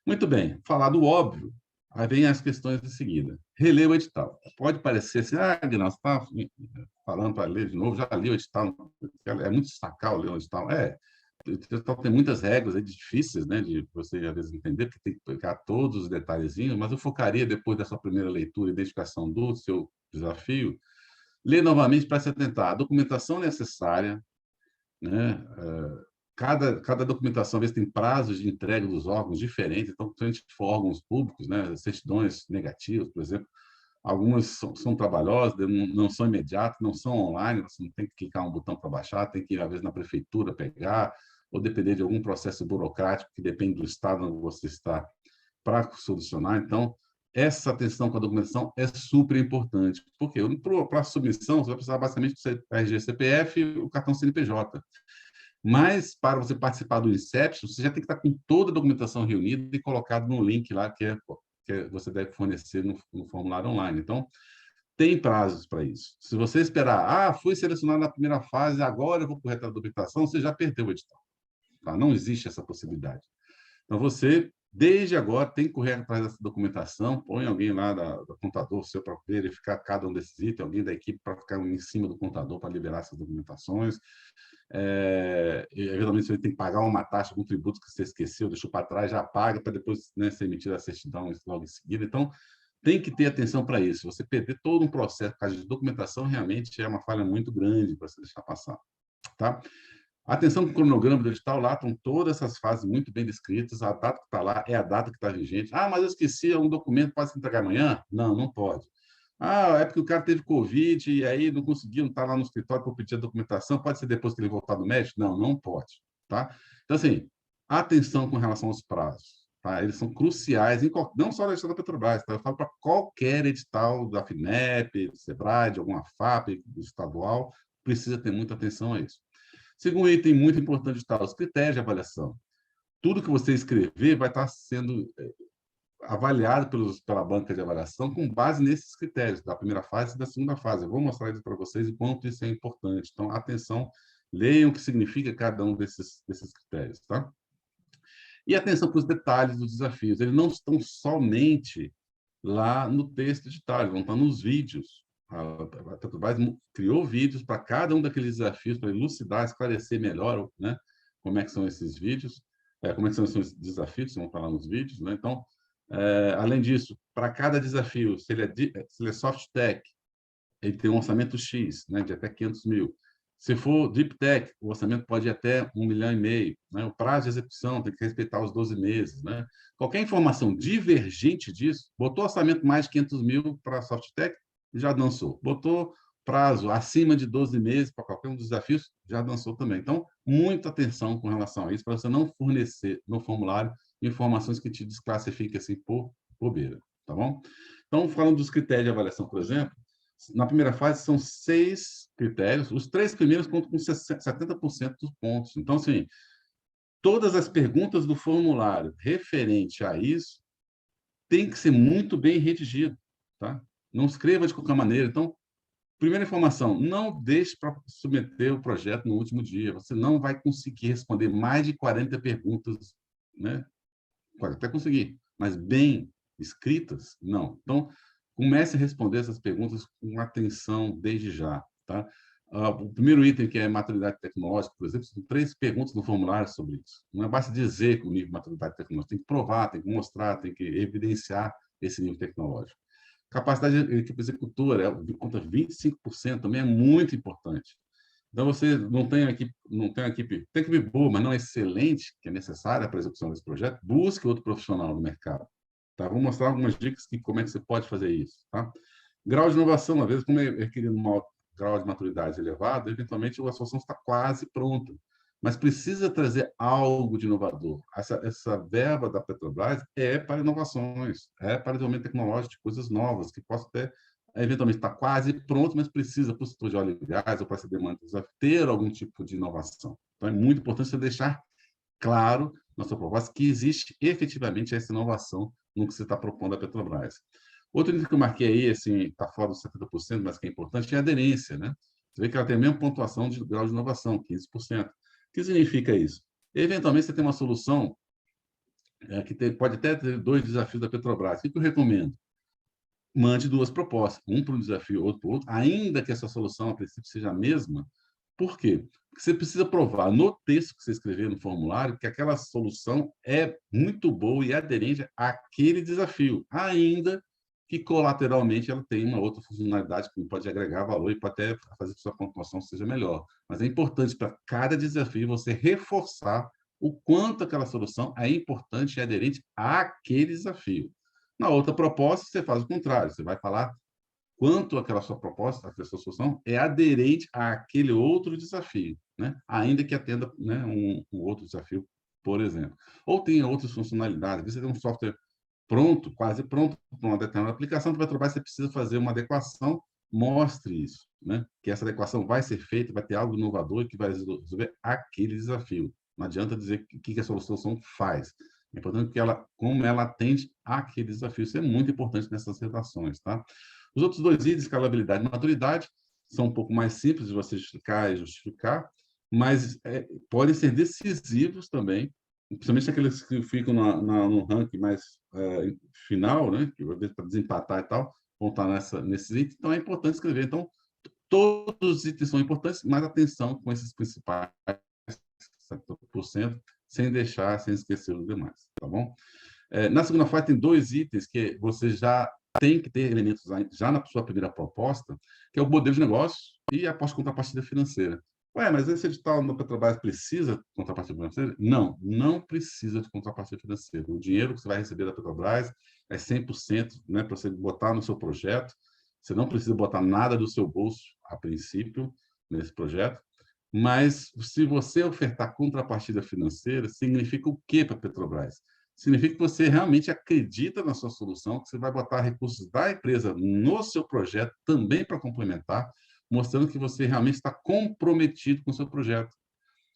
Muito bem, falar do óbvio, aí vem as questões de seguida. Reler o edital. Pode parecer assim, Guilherme, você está falando para ler de novo, já li o edital, é muito sacal ler o edital. O edital tem muitas regras difíceis, né, de você, às vezes, entender, porque tem que pegar todos os detalhezinhos, mas eu focaria, depois da sua primeira leitura e identificação do seu desafio, ler novamente para se atentar à documentação necessária, né? Cada documentação, às vezes, tem prazos de entrega dos órgãos diferentes. Então, se a gente for órgãos públicos, né, certidões negativas, por exemplo, algumas são trabalhosas, não são imediatas, não são online, você não tem que clicar um botão para baixar, tem que ir, às vezes, na prefeitura pegar, ou depender de algum processo burocrático que depende do estado onde você está para solucionar. Então, essa atenção com a documentação é super importante, porque para a submissão, você vai precisar basicamente do RG, CPF e o cartão CNPJ. Mas, para você participar do Inception, você já tem que estar com toda a documentação reunida e colocado no link lá que você deve fornecer no formulário online. Então, tem prazos para isso. Se você esperar, fui selecionado na primeira fase, agora eu vou correr atrás da documentação, você já perdeu o edital. Tá? Não existe essa possibilidade. Então, você, desde agora, tem que correr atrás dessa documentação, põe alguém lá do contador seu para verificar cada um desses itens, alguém da equipe para ficar em cima do contador para liberar essas documentações. Eventualmente, você tem que pagar uma taxa, algum tributo que você esqueceu, deixou para trás, já paga para depois, né, ser emitida a certidão logo em seguida. Então, tem que ter atenção para isso. Você perder todo um processo por causa de documentação realmente é uma falha muito grande para você deixar passar. Tá? Atenção com o cronograma do edital, lá estão todas essas fases muito bem descritas, a data que está lá é a data que está vigente. Mas eu esqueci, um documento pode se entregar amanhã? Não, não pode. É porque o cara teve Covid e aí não conseguiu, não está lá no escritório para pedir a documentação, pode ser depois que ele voltar do médico? Não, não pode. Tá? Então, assim, atenção com relação aos prazos. Tá? Eles são cruciais, não só na edital da Petrobras, tá? Eu falo para qualquer edital da FINEP, do SEBRAE, de alguma FAP, do estadual, precisa ter muita atenção a isso. Segundo item muito importante de edital, os critérios de avaliação. Tudo que você escrever vai estar sendo avaliado pela banca de avaliação com base nesses critérios, da primeira fase e da segunda fase. Eu vou mostrar isso para vocês e quanto isso é importante. Então, atenção, leiam o que significa cada um desses critérios. Tá? E atenção para os detalhes dos desafios. Eles não estão somente lá no texto edital, eles vão estar nos vídeos. A Petrobras criou vídeos para cada um daqueles desafios, para elucidar, esclarecer melhor, né, como é que são esses vídeos, como é que são esses desafios, vamos falar nos vídeos. Né? Então, além disso, para cada desafio, se ele é soft tech, ele tem um orçamento X, né, de até 500 mil. Se for deep tech, o orçamento pode ir até 1,5 milhão. Né? O prazo de execução tem que respeitar os 12 meses. Né? Qualquer informação divergente disso, botou orçamento mais de 500 mil para soft tech, já dançou. Botou prazo acima de 12 meses para qualquer um dos desafios, já dançou também. Então, muita atenção com relação a isso, para você não fornecer no formulário informações que te desclassifiquem assim por bobeira. Tá bom? Então, falando dos critérios de avaliação, por exemplo, na primeira fase são 6 critérios, os 3 primeiros contam com 70% dos pontos. Então, assim, todas as perguntas do formulário referente a isso tem que ser muito bem redigido, tá? Não escreva de qualquer maneira. Então, primeira informação, não deixe para submeter o projeto no último dia. Você não vai conseguir responder mais de 40 perguntas, né? Pode até conseguir, mas bem escritas, não. Então, comece a responder essas perguntas com atenção desde já. Tá? O primeiro item, que é maturidade tecnológica, por exemplo, são 3 perguntas no formulário sobre isso. Não é basta dizer que o nível de maturidade tecnológica, tem que provar, tem que mostrar, tem que evidenciar esse nível tecnológico. Capacidade de equipe executora, conta 25%, também é muito importante. Então, você tem uma equipe boa, mas não excelente, que é necessária para a execução desse projeto, busque outro profissional no mercado. Tá? Vou mostrar algumas dicas de como é que você pode fazer isso. Tá? Grau de inovação, às vezes, como é requerido um grau de maturidade elevado, eventualmente a solução está quase pronta, mas precisa trazer algo de inovador. Essa verba da Petrobras é para inovações, é para desenvolvimento tecnológico de coisas novas, que possam ter, eventualmente, estar quase pronto, mas precisa, para o setor de óleo e gás ou para essa demanda, ter algum tipo de inovação. Então, é muito importante você deixar claro na sua proposta que existe efetivamente essa inovação no que você está propondo à Petrobras. Outro item que eu marquei aí, assim, está fora dos 70%, mas que é importante, é a aderência, né? Você vê que ela tem a mesma pontuação de grau de inovação, 15%. O que significa isso? Eventualmente, você tem uma solução que pode até ter 2 desafios da Petrobras. O que eu recomendo? Mande 2 propostas, um para um desafio, outro para o outro, ainda que essa solução, a princípio, seja a mesma. Por quê? Porque você precisa provar no texto que você escrever no formulário que aquela solução é muito boa e aderente àquele desafio, ainda que colateralmente ela tem uma outra funcionalidade que pode agregar valor e pode até fazer que sua pontuação seja melhor. Mas é importante para cada desafio você reforçar o quanto aquela solução é importante e aderente àquele desafio. Na outra proposta, você faz o contrário, você vai falar quanto aquela sua proposta, aquela sua solução é aderente àquele outro desafio, né? Ainda que atenda, né, um outro desafio, por exemplo. Ou tenha outras funcionalidades. Você tem um software pronto, quase pronto, para uma determinada aplicação, para trabalhar, você precisa fazer uma adequação, mostre isso, né? Que essa adequação vai ser feita, vai ter algo inovador que vai resolver aquele desafio. Não adianta dizer o que a solução faz. É importante que como ela atende àquele desafio. Isso é muito importante nessas redações, tá? Os outros 2 itens, escalabilidade e maturidade, são um pouco mais simples de você explicar e justificar, mas podem ser decisivos também, principalmente aqueles que ficam no ranking mais final, né, para desempatar e tal, vão estar nesses itens. Então, é importante escrever. Então, todos os itens são importantes, mas atenção com esses principais 70%, sem esquecer os demais, tá bom? Na segunda fase, tem 2 itens que você já tem que ter elementos já na sua primeira proposta, que é o modelo de negócio e a pós-contrapartida financeira. Mas esse edital da Petrobras precisa de contrapartida financeira? Não, não precisa de contrapartida financeira. O dinheiro que você vai receber da Petrobras é 100%, né, para você botar no seu projeto. Você não precisa botar nada do seu bolso, a princípio, nesse projeto. Mas, se você ofertar contrapartida financeira, significa o quê para a Petrobras? Significa que você realmente acredita na sua solução, que você vai botar recursos da empresa no seu projeto também para complementar, mostrando que você realmente está comprometido com o seu projeto.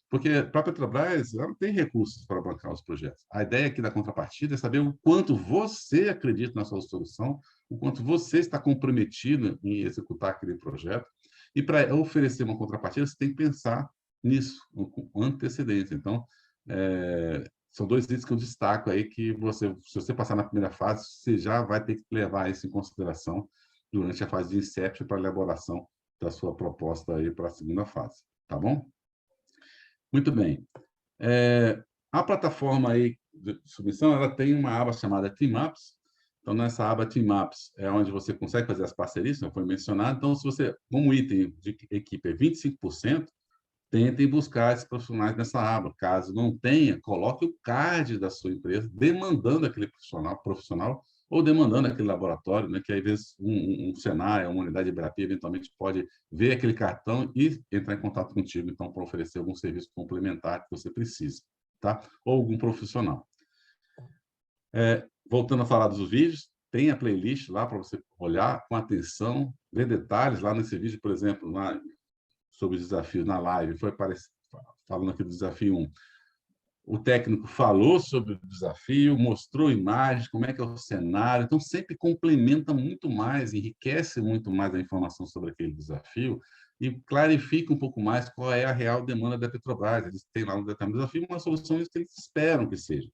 Porque para a Petrobras, ela não tem recursos para bancar os projetos. A ideia aqui da contrapartida é saber o quanto você acredita na sua solução, o quanto você está comprometido em executar aquele projeto. E para oferecer uma contrapartida, você tem que pensar nisso, com antecedência. Então, são 2 itens que eu destaco aí que se você passar na primeira fase, você já vai ter que levar isso em consideração durante a fase de inception para a elaboração da sua proposta aí para a segunda fase, tá bom? Muito bem. A plataforma aí de submissão, ela tem uma aba chamada Team Ups. Então, nessa aba Team Ups é onde você consegue fazer as parcerias, como foi mencionado. Então, se você, como item de equipe é 25%, tentem buscar esses profissionais nessa aba. Caso não tenha, coloque o card da sua empresa demandando aquele profissional ou demandando aquele laboratório, né, que às vezes um Senai, uma unidade de Embrapa, eventualmente pode ver aquele cartão e entrar em contato contigo, então, para oferecer algum serviço complementar que você precise, tá? Ou algum profissional. Voltando a falar dos vídeos, tem a playlist lá para você olhar com atenção, ver detalhes lá nesse vídeo, por exemplo, lá sobre os desafios na live, falando aqui do desafio 1. O técnico falou sobre o desafio, mostrou imagens, como é que é o cenário, então sempre complementa muito mais, enriquece muito mais a informação sobre aquele desafio e clarifica um pouco mais qual é a real demanda da Petrobras. Eles têm lá um determinado desafio, uma solução que eles esperam que seja.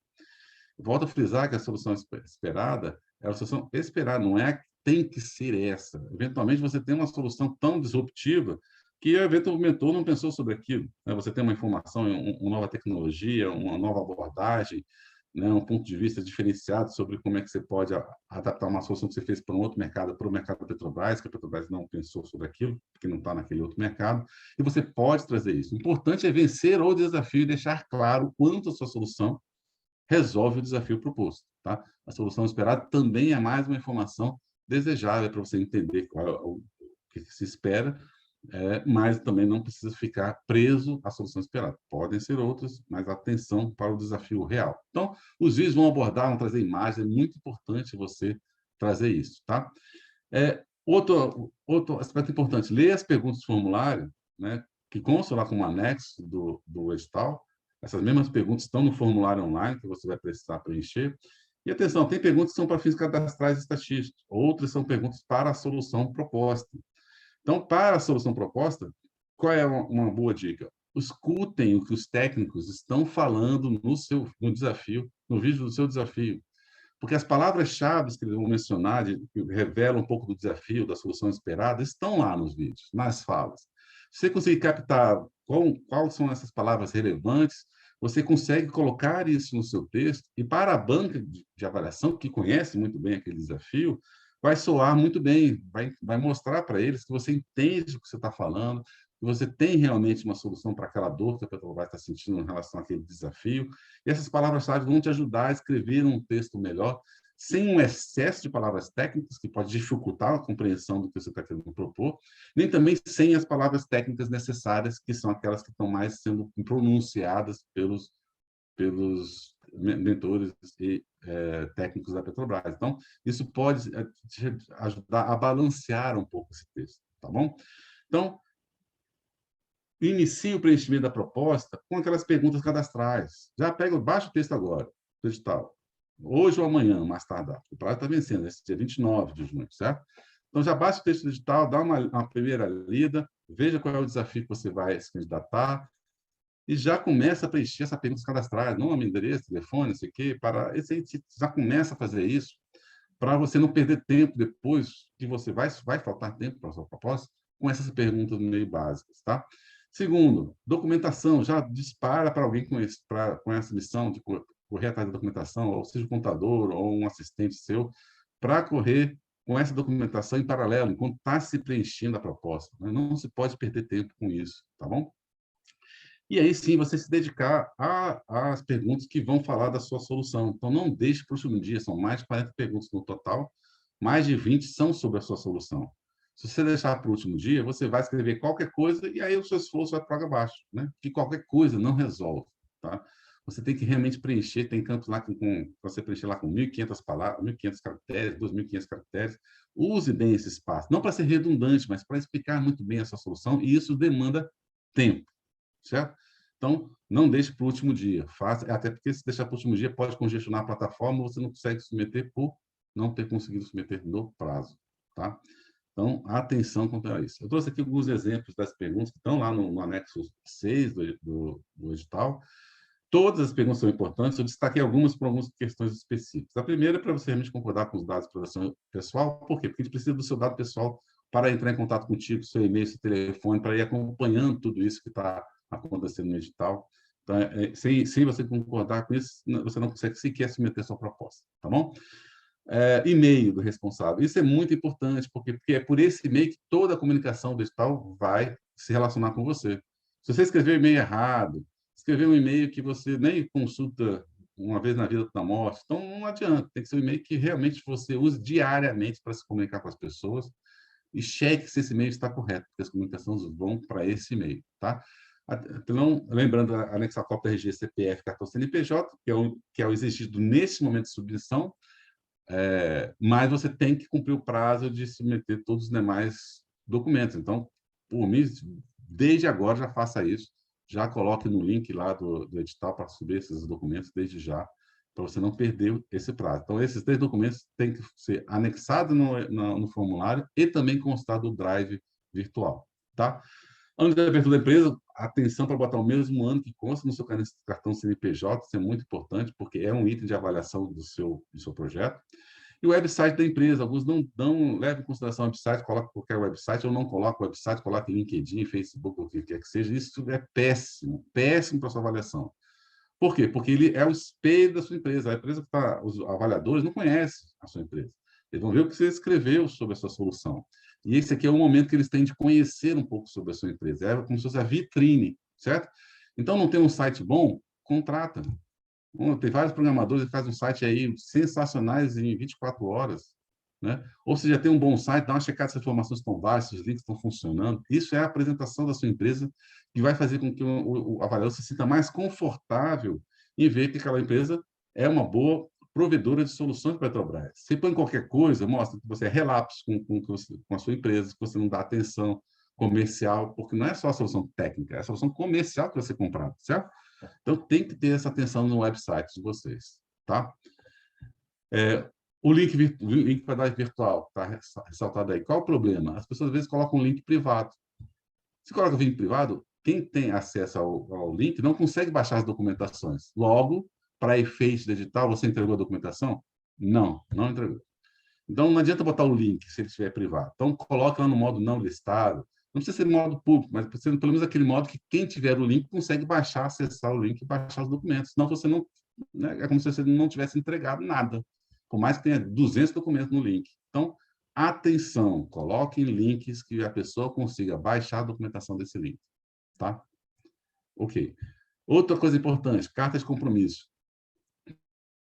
Volto a frisar que a solução esperada é a solução esperada, não é que tem que ser essa. Eventualmente, você tem uma solução tão disruptiva que o mentor não pensou sobre aquilo. Você tem uma informação, uma nova tecnologia, uma nova abordagem, né, um ponto de vista diferenciado sobre como é que você pode adaptar uma solução que você fez para um outro mercado, para o mercado da Petrobras, que a Petrobras não pensou sobre aquilo, porque não está naquele outro mercado, e você pode trazer isso. O importante é vencer o desafio e deixar claro o quanto a sua solução resolve o desafio proposto. Tá? A solução esperada também é mais uma informação desejável para você entender qual é o que se espera, mas também não precisa ficar preso à solução esperada. Podem ser outras, mas atenção para o desafio real. Então, os vídeos vão abordar, vão trazer imagens, é muito importante você trazer isso. Tá? Outro aspecto importante, ler as perguntas do formulário, né, que constam lá como anexo do edital. Essas mesmas perguntas estão no formulário online que você vai precisar preencher. E atenção, tem perguntas que são para fins cadastrais e estatísticos, outras são perguntas para a solução proposta. Então, para a solução proposta, qual é uma boa dica? Escutem o que os técnicos estão falando no desafio, no vídeo do seu desafio. Porque as palavras-chave que eles vão mencionar, que revelam um pouco do desafio, da solução esperada, estão lá nos vídeos, nas falas. Se você conseguir captar quais são essas palavras relevantes, você consegue colocar isso no seu texto, e para a banca de avaliação, que conhece muito bem aquele desafio, vai soar muito bem, vai mostrar para eles que você entende o que você está falando, que você tem realmente uma solução para aquela dor que a Petrobras está sentindo em relação àquele desafio, e essas palavras-chave vão te ajudar a escrever um texto melhor, sem um excesso de palavras técnicas, que pode dificultar a compreensão do que você está querendo propor, nem também sem as palavras técnicas necessárias, que são aquelas que estão mais sendo pronunciadas pelos mentores e técnicos da Petrobras. Então, isso pode te ajudar a balancear um pouco esse texto, tá bom? Então, inicie o preenchimento da proposta com aquelas perguntas cadastrais. Já baixa o texto agora, do edital. Hoje ou amanhã, mais tardar. O prazo está vencendo, esse dia 29 de junho, certo? Então, já baixa o texto do edital, dá uma primeira lida, veja qual é o desafio que você vai se candidatar, e já começa a preencher essas perguntas cadastrais, nome, endereço, telefone, não sei o quê, já começa a fazer isso, para você não perder tempo depois, que você vai faltar tempo para a sua proposta, com essas perguntas meio básicas, tá? Segundo, documentação, já dispara para alguém com essa missão de correr atrás da documentação, ou seja, um contador ou um assistente seu, para correr com essa documentação em paralelo, enquanto está se preenchendo a proposta. Né? Não se pode perder tempo com isso, tá bom? E aí sim, você se dedicar às perguntas que vão falar da sua solução. Então, não deixe para o último dia, são mais de 40 perguntas no total, mais de 20 são sobre a sua solução. Se você deixar para o último dia, você vai escrever qualquer coisa e aí o seu esforço vai para água abaixo, né? Que qualquer coisa não resolve, tá? Você tem que realmente preencher, tem campos lá você preencher lá com 1.500 palavras, 1.500 caracteres, 2.500 caracteres. Use bem esse espaço, não para ser redundante, mas para explicar muito bem a sua solução, e isso demanda tempo, certo? Então, não deixe para o último dia. Até porque, se deixar para o último dia, pode congestionar a plataforma, você não consegue submeter por não ter conseguido submeter no prazo, tá? Então, atenção quanto a isso. Eu trouxe aqui alguns exemplos das perguntas que estão lá no anexo 6 do edital. Todas as perguntas são importantes, eu destaquei algumas por algumas questões específicas. A primeira é para você realmente concordar com os dados de proteção pessoal. Por quê? Porque a gente precisa do seu dado pessoal para entrar em contato contigo, seu e-mail, seu telefone, para ir acompanhando tudo isso que está acontecendo no edital. Então, sem você concordar com isso, você não consegue sequer submeter sua proposta, tá bom? E-mail do responsável. Isso é muito importante, porque é por esse e-mail que toda a comunicação do edital vai se relacionar com você. Se você escrever um e-mail errado, escrever um e-mail que você nem consulta uma vez na vida da morte, então não adianta, tem que ser um e-mail que realmente você use diariamente para se comunicar com as pessoas, e cheque se esse e-mail está correto, porque as comunicações vão para esse e-mail, tá? Então, lembrando, anexar a cópia RG, CPF, cartão CNPJ, que é o exigido nesse momento de submissão, mas você tem que cumprir o prazo de submeter todos os demais documentos. Então, por mim, desde agora já faça isso, já coloque no link lá do edital para subir esses documentos desde já, para você não perder esse prazo. Então, esses 3 documentos têm que ser anexados no formulário e também constar do Drive virtual, tá? Ano de abertura da empresa, atenção para botar o mesmo ano que consta no seu cartão CNPJ, isso é muito importante, porque é um item de avaliação do seu projeto. E o website da empresa, alguns não levam em consideração o website, coloca qualquer website, ou não coloca o website, coloca LinkedIn, Facebook, o que quer que seja. Isso é péssimo, péssimo para a sua avaliação. Por quê? Porque ele é o espelho da sua empresa. A empresa que está, os avaliadores não conhecem a sua empresa. Eles vão ver o que você escreveu sobre a sua solução. E esse aqui é o momento que eles têm de conhecer um pouco sobre a sua empresa. É como se fosse a vitrine, certo? Então, não tem um site bom? Contrata. Tem vários programadores que fazem um site aí sensacionais em 24 horas. Né? Ou se já tem um bom site, dá uma checada se as informações estão válidas, se os links estão funcionando. Isso é a apresentação da sua empresa que vai fazer com que o avaliador se sinta mais confortável em ver que aquela empresa é uma boa provedora de soluções para a Petrobras. Você põe qualquer coisa, mostra que você é relapso com a sua empresa, que você não dá atenção comercial, porque não é só a solução técnica, é a solução comercial que vai ser comprada, certo? Então, tem que ter essa atenção no website de vocês, tá? O link para dar virtual, está ressaltado aí. Qual o problema? As pessoas, às vezes, colocam um link privado. Se coloca link privado, quem tem acesso ao link não consegue baixar as documentações. Logo, para efeito de edital, você entregou a documentação? Não, não entregou. Então, não adianta botar o link se ele estiver privado. Então, coloca lá no modo não listado. Não precisa ser no modo público, mas precisa ser pelo menos aquele modo que quem tiver o link consegue baixar, acessar o link e baixar os documentos. Senão, você não, né, é como se você não tivesse entregado nada. Por mais que tenha 200 documentos no link. Então, atenção, coloquem links que a pessoa consiga baixar a documentação desse link. Tá? Ok. Outra coisa importante, carta de compromisso.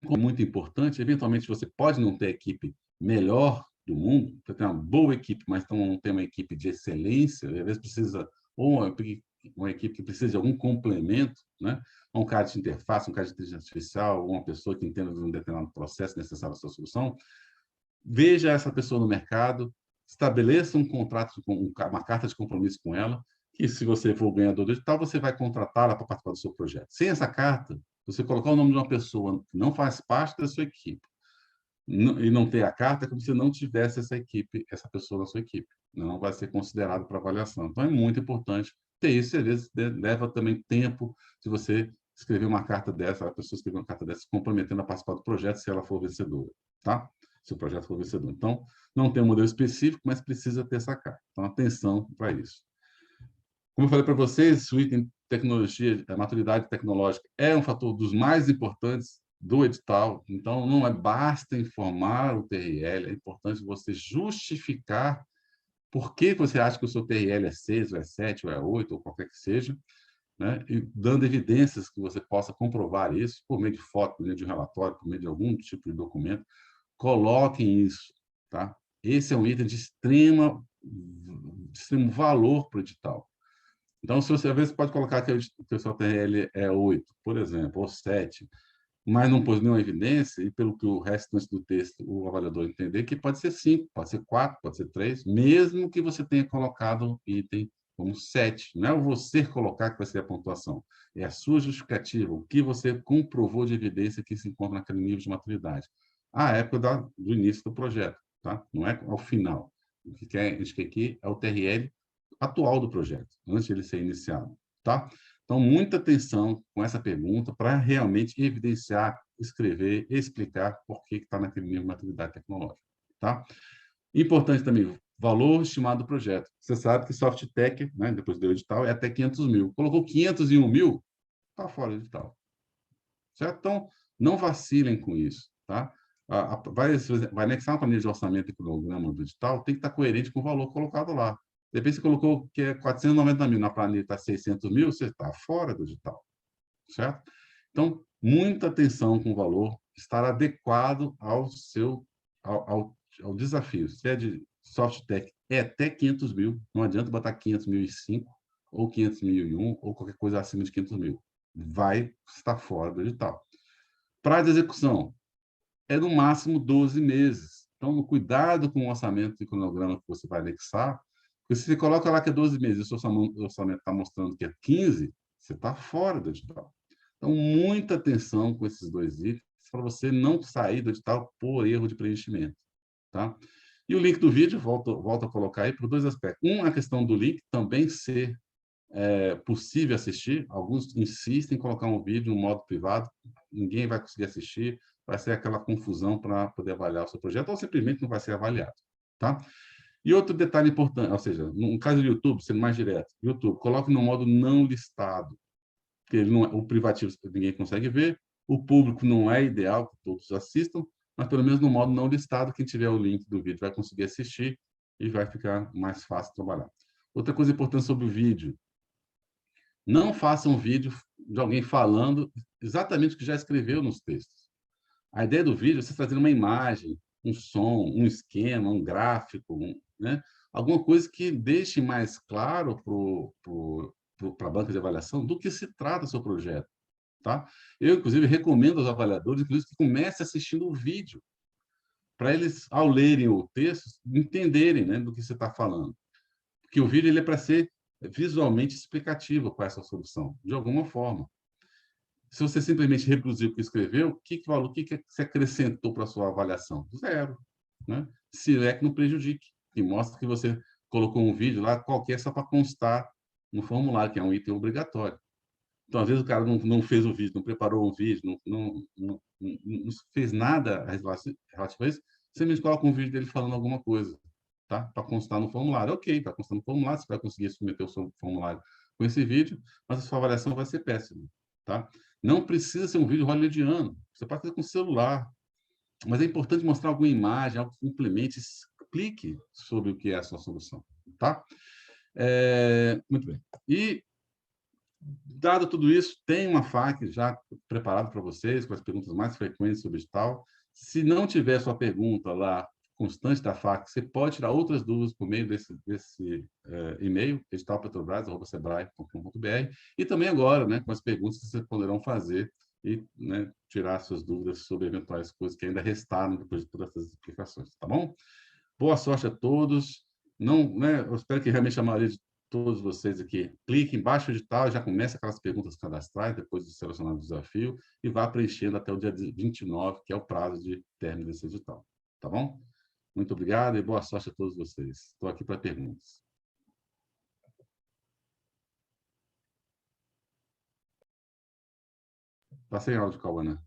Muito importante, eventualmente você pode não ter a equipe melhor do mundo, você tem uma boa equipe, mas não tem uma equipe de excelência, às vezes precisa, ou uma equipe que precisa de algum complemento, né? Um cara de interface, um cara de inteligência artificial, uma pessoa que entenda de um determinado processo necessário à sua solução, veja essa pessoa no mercado, estabeleça um contrato, uma carta de compromisso com ela, que se você for o ganhador do edital, você vai contratá-la para participar do seu projeto. Sem essa carta, você colocar o nome de uma pessoa que não faz parte da sua equipe e não ter a carta, é como se não tivesse essa equipe, essa pessoa na sua equipe. Não vai ser considerado para avaliação. Então, é muito importante ter isso. Às vezes, leva também tempo se você escrever uma carta dessa, a pessoa escrever uma carta dessa, se comprometendo a participar do projeto, se ela for vencedora, tá? Se o projeto for vencedor. Então, não tem um modelo específico, mas precisa ter essa carta. Então, atenção para isso. Como eu falei para vocês, o item tecnologia, a maturidade tecnológica é um fator dos mais importantes do edital. Então, não basta informar o TRL, é importante você justificar por que você acha que o seu TRL é 6, ou é 7, ou é 8, ou qualquer que seja, né? E dando evidências que você possa comprovar isso, por meio de foto, por meio de um relatório, por meio de algum tipo de documento. Coloquem isso, tá? Esse é um item de extremo valor para o edital. Então, se você, às vezes, pode colocar que o seu TRL é 8, por exemplo, ou 7, mas não pôs nenhuma evidência, e pelo que o restante do texto, o avaliador entender, que pode ser 5, pode ser 4, pode ser 3, mesmo que você tenha colocado o item como 7. Não é você colocar que vai ser a pontuação, é a sua justificativa, o que você comprovou de evidência que se encontra naquele nível de maturidade. À época do início do projeto, tá? Não é ao final. O que a gente quer aqui é o TRL atual do projeto, antes de ele ser iniciado, tá? Então, muita atenção com essa pergunta para realmente evidenciar, escrever, explicar por que está naquele nível de maturidade tecnológica, tá? Importante também, valor estimado do projeto. Você sabe que SoftTech, né, depois do edital, é até 500 mil. Colocou 501 mil, está fora do edital. Certo? Então, não vacilem com isso, tá? Vai anexar uma planilha de orçamento e cronograma do edital, tem que estar coerente com o valor colocado lá. De repente, você colocou que é 490 mil, na planilha está 600 mil, você está fora do edital, certo? Então, muita atenção com o valor, estar adequado ao desafio. Se é de SoftTech, é até 500 mil, não adianta botar 500.005, ou 500.001, ou qualquer coisa acima de 500 mil. Vai estar fora do edital. Prazo de execução é, no máximo, 12 meses. Então, no cuidado com o orçamento e cronograma que você vai anexar, porque se você coloca lá que é 12 meses e o seu orçamento está mostrando que é 15, você está fora do edital. Então, muita atenção com esses dois itens para você não sair do edital por erro de preenchimento. Tá? E o link do vídeo, volto a colocar aí por dois aspectos. Um, a questão do link também ser possível assistir. Alguns insistem em colocar um vídeo em modo privado, ninguém vai conseguir assistir, vai ser aquela confusão para poder avaliar o seu projeto, ou simplesmente não vai ser avaliado. Tá? E outro detalhe importante, ou seja, no caso do YouTube, sendo mais direto, YouTube, coloque no modo não listado. porque ele não, o privativo ninguém consegue ver, o público não é ideal que todos assistam, mas pelo menos no modo não listado, quem tiver o link do vídeo vai conseguir assistir e vai ficar mais fácil trabalhar. Outra coisa importante sobre o vídeo, não faça um vídeo de alguém falando exatamente o que já escreveu nos textos. A ideia do vídeo é você trazer uma imagem, um som, um esquema, um gráfico, né? Alguma coisa que deixe mais claro para a banca de avaliação do que se trata o seu projeto. Tá? Eu, inclusive, recomendo aos avaliadores, inclusive, que comecem assistindo o vídeo, para eles, ao lerem o texto, entenderem, né, do que você está falando. Porque o vídeo ele é para ser visualmente explicativo com essa solução, de alguma forma. Se você simplesmente reproduzir o que escreveu, o que você acrescentou para a sua avaliação? Zero. Né? Se é que não prejudique, que mostra que você colocou um vídeo lá qualquer só para constar no formulário, que é um item obrigatório. Então, às vezes, o cara não fez o vídeo, não preparou um vídeo, não fez nada relativo a isso, você me coloca um vídeo dele falando alguma coisa, tá? Para constar no formulário. Ok, para constar no formulário, você vai conseguir submeter o seu formulário com esse vídeo, mas a sua avaliação vai ser péssima, tá? Não precisa ser um vídeo hollywoodiano, você pode fazer com o celular, mas é importante mostrar alguma imagem, algo que complemente, explique sobre o que é a sua solução, tá? Muito bem. E, dado tudo isso, tem uma FAQ já preparada para vocês, com as perguntas mais frequentes sobre digital. Se não tiver sua pergunta lá, constante da FAQ, você pode tirar outras dúvidas por meio desse e-mail, digitalpetrobras@sebrae.com.br, e também agora, né, com as perguntas que vocês poderão fazer e, né, tirar suas dúvidas sobre eventuais coisas que ainda restaram depois de todas essas explicações, tá bom? Boa sorte a todos. Não, né, eu espero que realmente a maioria de todos vocês aqui cliquem embaixo do edital, já começa aquelas perguntas cadastrais, depois de selecionar o desafio, e vá preenchendo até o dia 29, que é o prazo de término desse edital. Tá bom? Muito obrigado e boa sorte a todos vocês. Estou aqui para perguntas. Está sem áudio, Cauana.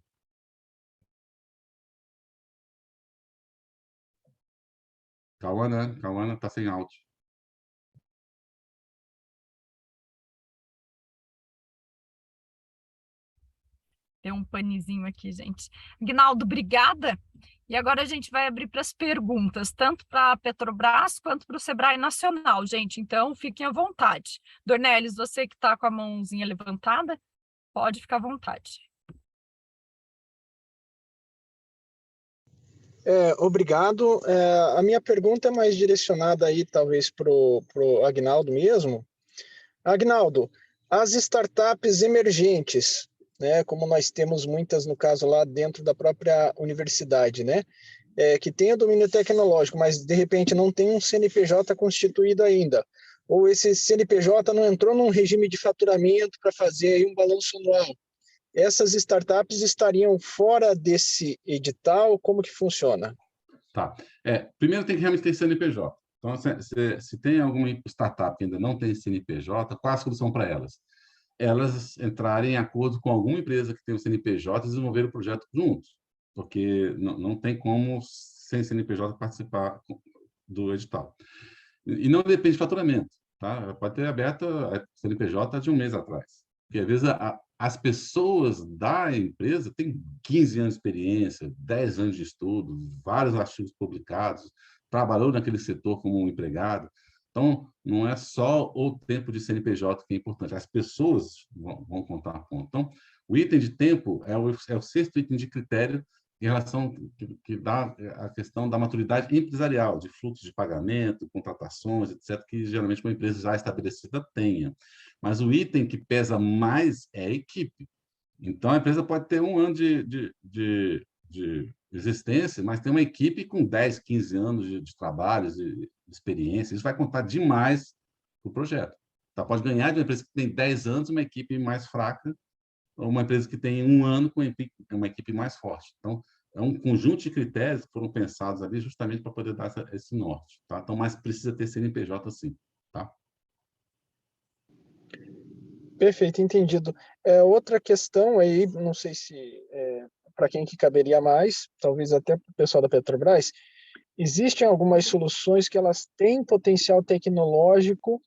Cauana, está sem áudio. Tem um panezinho aqui, gente. Aguinaldo, obrigada. E agora a gente vai abrir para as perguntas, tanto para a Petrobras quanto para o Sebrae Nacional, gente. Então, fiquem à vontade. Dornelles, você que está com a mãozinha levantada, pode ficar à vontade. Obrigado. A minha pergunta é mais direcionada aí, talvez, para o Aguinaldo mesmo. Aguinaldo, as startups emergentes, né, como nós temos muitas, no caso, lá dentro da própria universidade, né, que tem o domínio tecnológico, mas, de repente, não tem um CNPJ constituído ainda, ou esse CNPJ não entrou num regime de faturamento para fazer aí um balanço anual. Essas startups estariam fora desse edital? Como que funciona? Tá. Primeiro tem que realmente ter CNPJ. Então, se tem alguma startup que ainda não tem CNPJ, qual a solução para elas? Elas entrarem em acordo com alguma empresa que tem o CNPJ e desenvolver o projeto juntos, porque não tem como, sem CNPJ, participar do edital. E não depende de faturamento, tá? Ela pode ter aberto a CNPJ de um mês atrás, porque às vezes as pessoas da empresa têm 15 anos de experiência, 10 anos de estudo, vários artigos publicados, trabalhou naquele setor como um empregado. Então, não é só o tempo de CNPJ que é importante, as pessoas vão contar a conta. Então, o item de tempo é o sexto item de critério em relação que dá a questão da maturidade empresarial, de fluxo de pagamento, contratações, etc., que geralmente uma empresa já estabelecida tenha. Mas o item que pesa mais é a equipe. Então, a empresa pode ter um ano de existência, mas tem uma equipe com 10, 15 anos de trabalho, de experiência. Isso vai contar demais para o projeto. Tá? Pode ganhar de uma empresa que tem 10 anos, uma equipe mais fraca, ou uma empresa que tem um ano com uma equipe mais forte. Então, é um conjunto de critérios que foram pensados ali justamente para poder dar esse norte. Tá? Então, mas precisa ter CNPJ sim. Tá? Perfeito, entendido. Outra questão aí, não sei se para quem que caberia mais, talvez até para o pessoal da Petrobras, existem algumas soluções que elas têm potencial tecnológico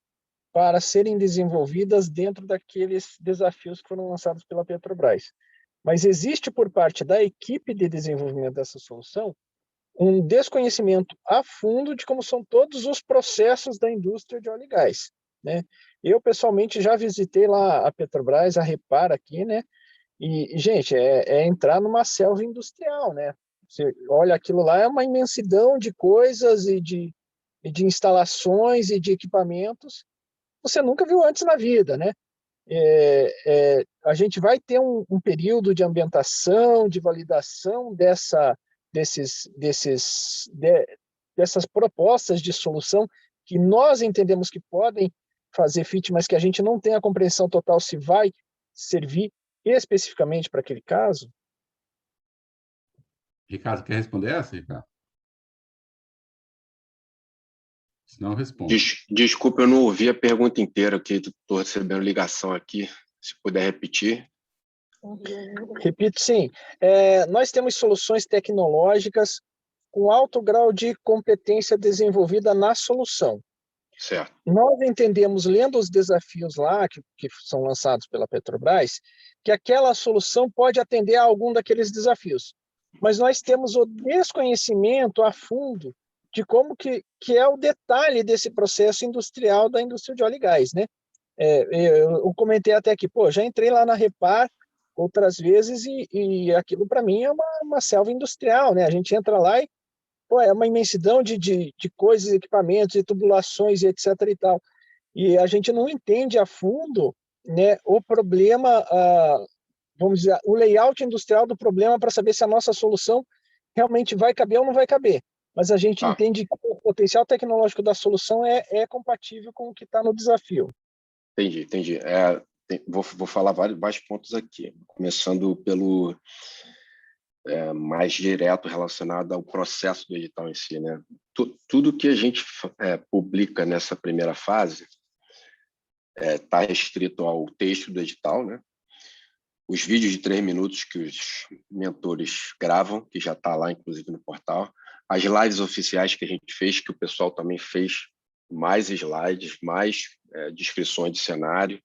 para serem desenvolvidas dentro daqueles desafios que foram lançados pela Petrobras. Mas existe por parte da equipe de desenvolvimento dessa solução um desconhecimento a fundo de como são todos os processos da indústria de óleo e gás, né? Eu, pessoalmente, já visitei lá a Petrobras, a Repar aqui, né? E gente, é entrar numa selva industrial, né? Você olha aquilo lá, é uma imensidão de coisas e de instalações e de equipamentos que você nunca viu antes na vida, né? A gente vai ter um período de ambientação, de validação dessas propostas de solução que nós entendemos que podem fazer fit, mas que a gente não tem a compreensão total se vai servir especificamente para aquele caso. Ricardo, quer responder essa, Ricardo? Se não, responde. Desculpa, eu não ouvi a pergunta inteira, que estou recebendo ligação aqui. Se puder repetir. Repito, sim. Nós temos soluções tecnológicas com alto grau de competência desenvolvida na solução. Certo. Nós entendemos, lendo os desafios lá, que são lançados pela Petrobras, que aquela solução pode atender a algum daqueles desafios. Mas nós temos o desconhecimento a fundo de como que é o detalhe desse processo industrial da indústria de óleo e gás, né? Eu comentei até aqui, já entrei lá na Repar outras vezes e aquilo para mim é uma selva industrial, né? A gente entra lá e é uma imensidão de coisas, equipamentos e tubulações e etc. e tal. E a gente não entende a fundo, né, o problema, vamos dizer, o layout industrial do problema para saber se a nossa solução realmente vai caber ou não vai caber. Mas a gente entende que o potencial tecnológico da solução é compatível com o que está no desafio. Entendi. Vou falar vários pontos aqui, começando pelo mais direto relacionado ao processo do edital em si, né? Tudo que a gente publica nessa primeira fase está restrito ao texto do edital, né? Os vídeos de 3 minutos que os mentores gravam, que já está lá, inclusive, no portal. As lives oficiais que a gente fez, que o pessoal também fez, mais slides, mais descrições de cenário.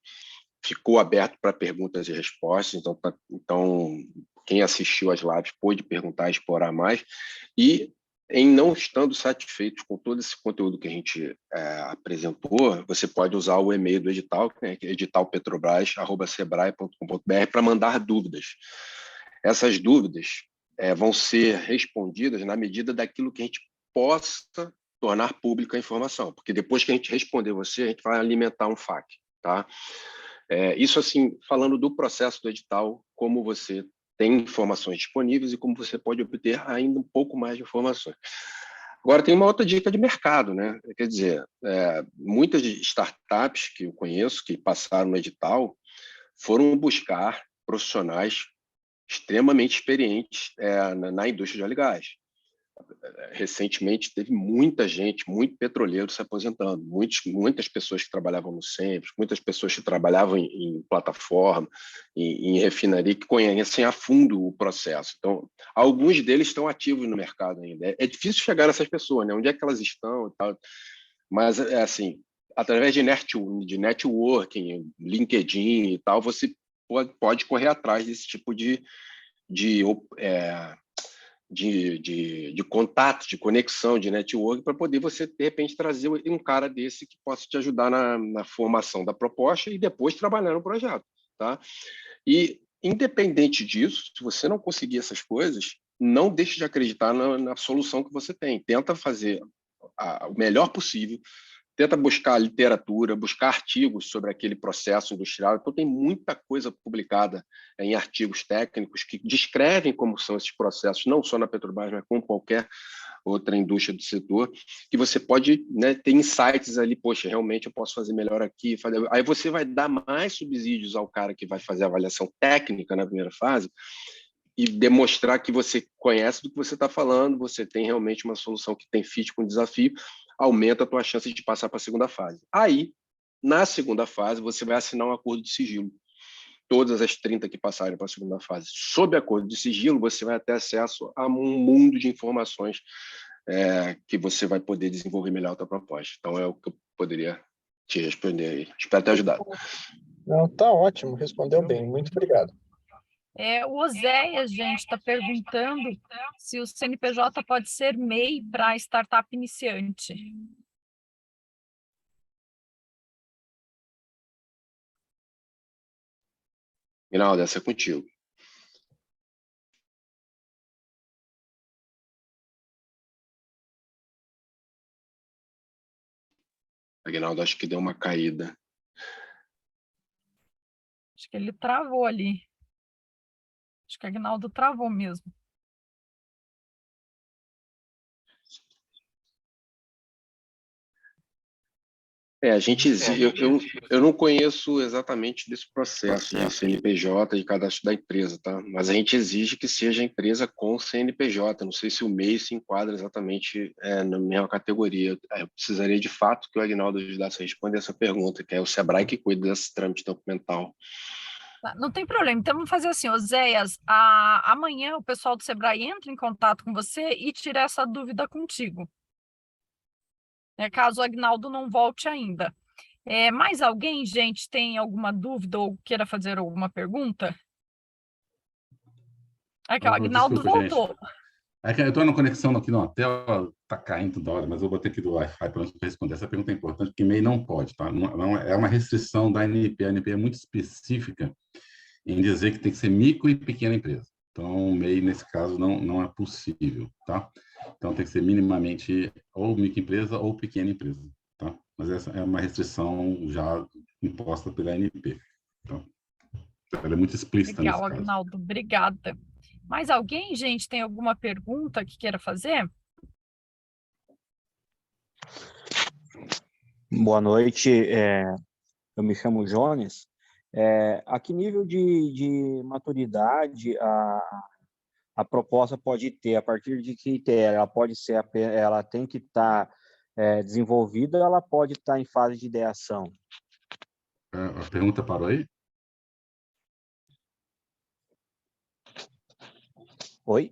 Ficou aberto para perguntas e respostas, então quem assistiu às lives pôde perguntar e explorar mais. E, em não estando satisfeitos com todo esse conteúdo que a gente apresentou, você pode usar o e-mail do edital, né, que é editalpetrobras@sebrae.com.br, para mandar dúvidas. Essas dúvidas vão ser respondidas na medida daquilo que a gente possa tornar pública a informação, porque depois que a gente responder você, a gente vai alimentar um FAQ, tá? Isso, assim, falando do processo do edital, como você tem informações disponíveis e como você pode obter ainda um pouco mais de informações. Agora, tem uma outra dica de mercado, né? Quer dizer, muitas startups que eu conheço, que passaram no edital, foram buscar profissionais extremamente experientes na indústria de óleo e gás. Recentemente, teve muita gente, muito petroleiro se aposentando, muitas pessoas que trabalhavam no Sempre, muitas pessoas que trabalhavam em plataforma, em refinaria, que conhecem a fundo o processo. Então, alguns deles estão ativos no mercado ainda. É difícil chegar nessas pessoas, né? Onde é que elas estão e tal. Mas, assim, através de networking, LinkedIn e tal, você pode correr atrás desse tipo de contato, de conexão, de network, para poder você, de repente, trazer um cara desse que possa te ajudar na formação da proposta e depois trabalhar no projeto, tá? E, independente disso, se você não conseguir essas coisas, não deixe de acreditar na solução que você tem. Tenta fazer o melhor possível, tenta buscar literatura, buscar artigos sobre aquele processo industrial. Então, tem muita coisa publicada em artigos técnicos que descrevem como são esses processos, não só na Petrobras, mas com qualquer outra indústria do setor, que você pode, né, ter insights ali, poxa, realmente eu posso fazer melhor aqui. Aí você vai dar mais subsídios ao cara que vai fazer a avaliação técnica na primeira fase e demonstrar que você conhece do que você está falando, você tem realmente uma solução que tem fit com o desafio, aumenta a tua chance de passar para a segunda fase. Aí, na segunda fase, você vai assinar um acordo de sigilo. Todas as 30 que passarem para a segunda fase. Sob acordo de sigilo, você vai ter acesso a um mundo de informações que você vai poder desenvolver melhor a tua proposta. Então, é o que eu poderia te responder aí. Espero ter ajudado. Não, tá ótimo, respondeu bem, muito obrigado. O Oséias, gente, está perguntando se o CNPJ pode ser MEI para startup iniciante. Aguinaldo, essa é contigo. Aguinaldo, acho que deu uma caída. Acho que ele travou ali. Acho que o Aguinaldo travou mesmo. Eu não conheço exatamente desse processo de CNPJ, de cadastro da empresa, tá? Mas a gente exige que seja a empresa com CNPJ. Não sei se o MEI se enquadra exatamente na mesma categoria. Eu precisaria, de fato, que o Aguinaldo ajudasse a responder essa pergunta, que é o Sebrae que cuida desse trâmite documental. Não tem problema. Então, vamos fazer assim, Oséias, amanhã o pessoal do Sebrae entra em contato com você e tira essa dúvida contigo. Caso o Aguinaldo não volte ainda. Mais alguém, gente, tem alguma dúvida ou queira fazer alguma pergunta? O Aguinaldo voltou. Gente. Eu estou na conexão aqui na tela, está caindo toda hora, mas eu vou ter que ir do Wi-Fi para responder. Essa pergunta é importante, porque MEI não pode, tá? Não, é uma restrição da ANP. A ANP é muito específica em dizer que tem que ser micro e pequena empresa. Então, MEI, nesse caso, não é possível, tá? Então, tem que ser minimamente ou microempresa ou pequena empresa, tá? Mas essa é uma restrição já imposta pela ANP. Então, ela é muito explícita nesse caso. Legal, Aguinaldo, obrigada. Mais alguém, gente, tem alguma pergunta que queira fazer? Boa noite, eu me chamo Jones. A que nível de maturidade a proposta pode ter? A partir de que ela pode ser, ela tem que estar desenvolvida, ela pode estar em fase de ideação? A pergunta parou aí? Oi?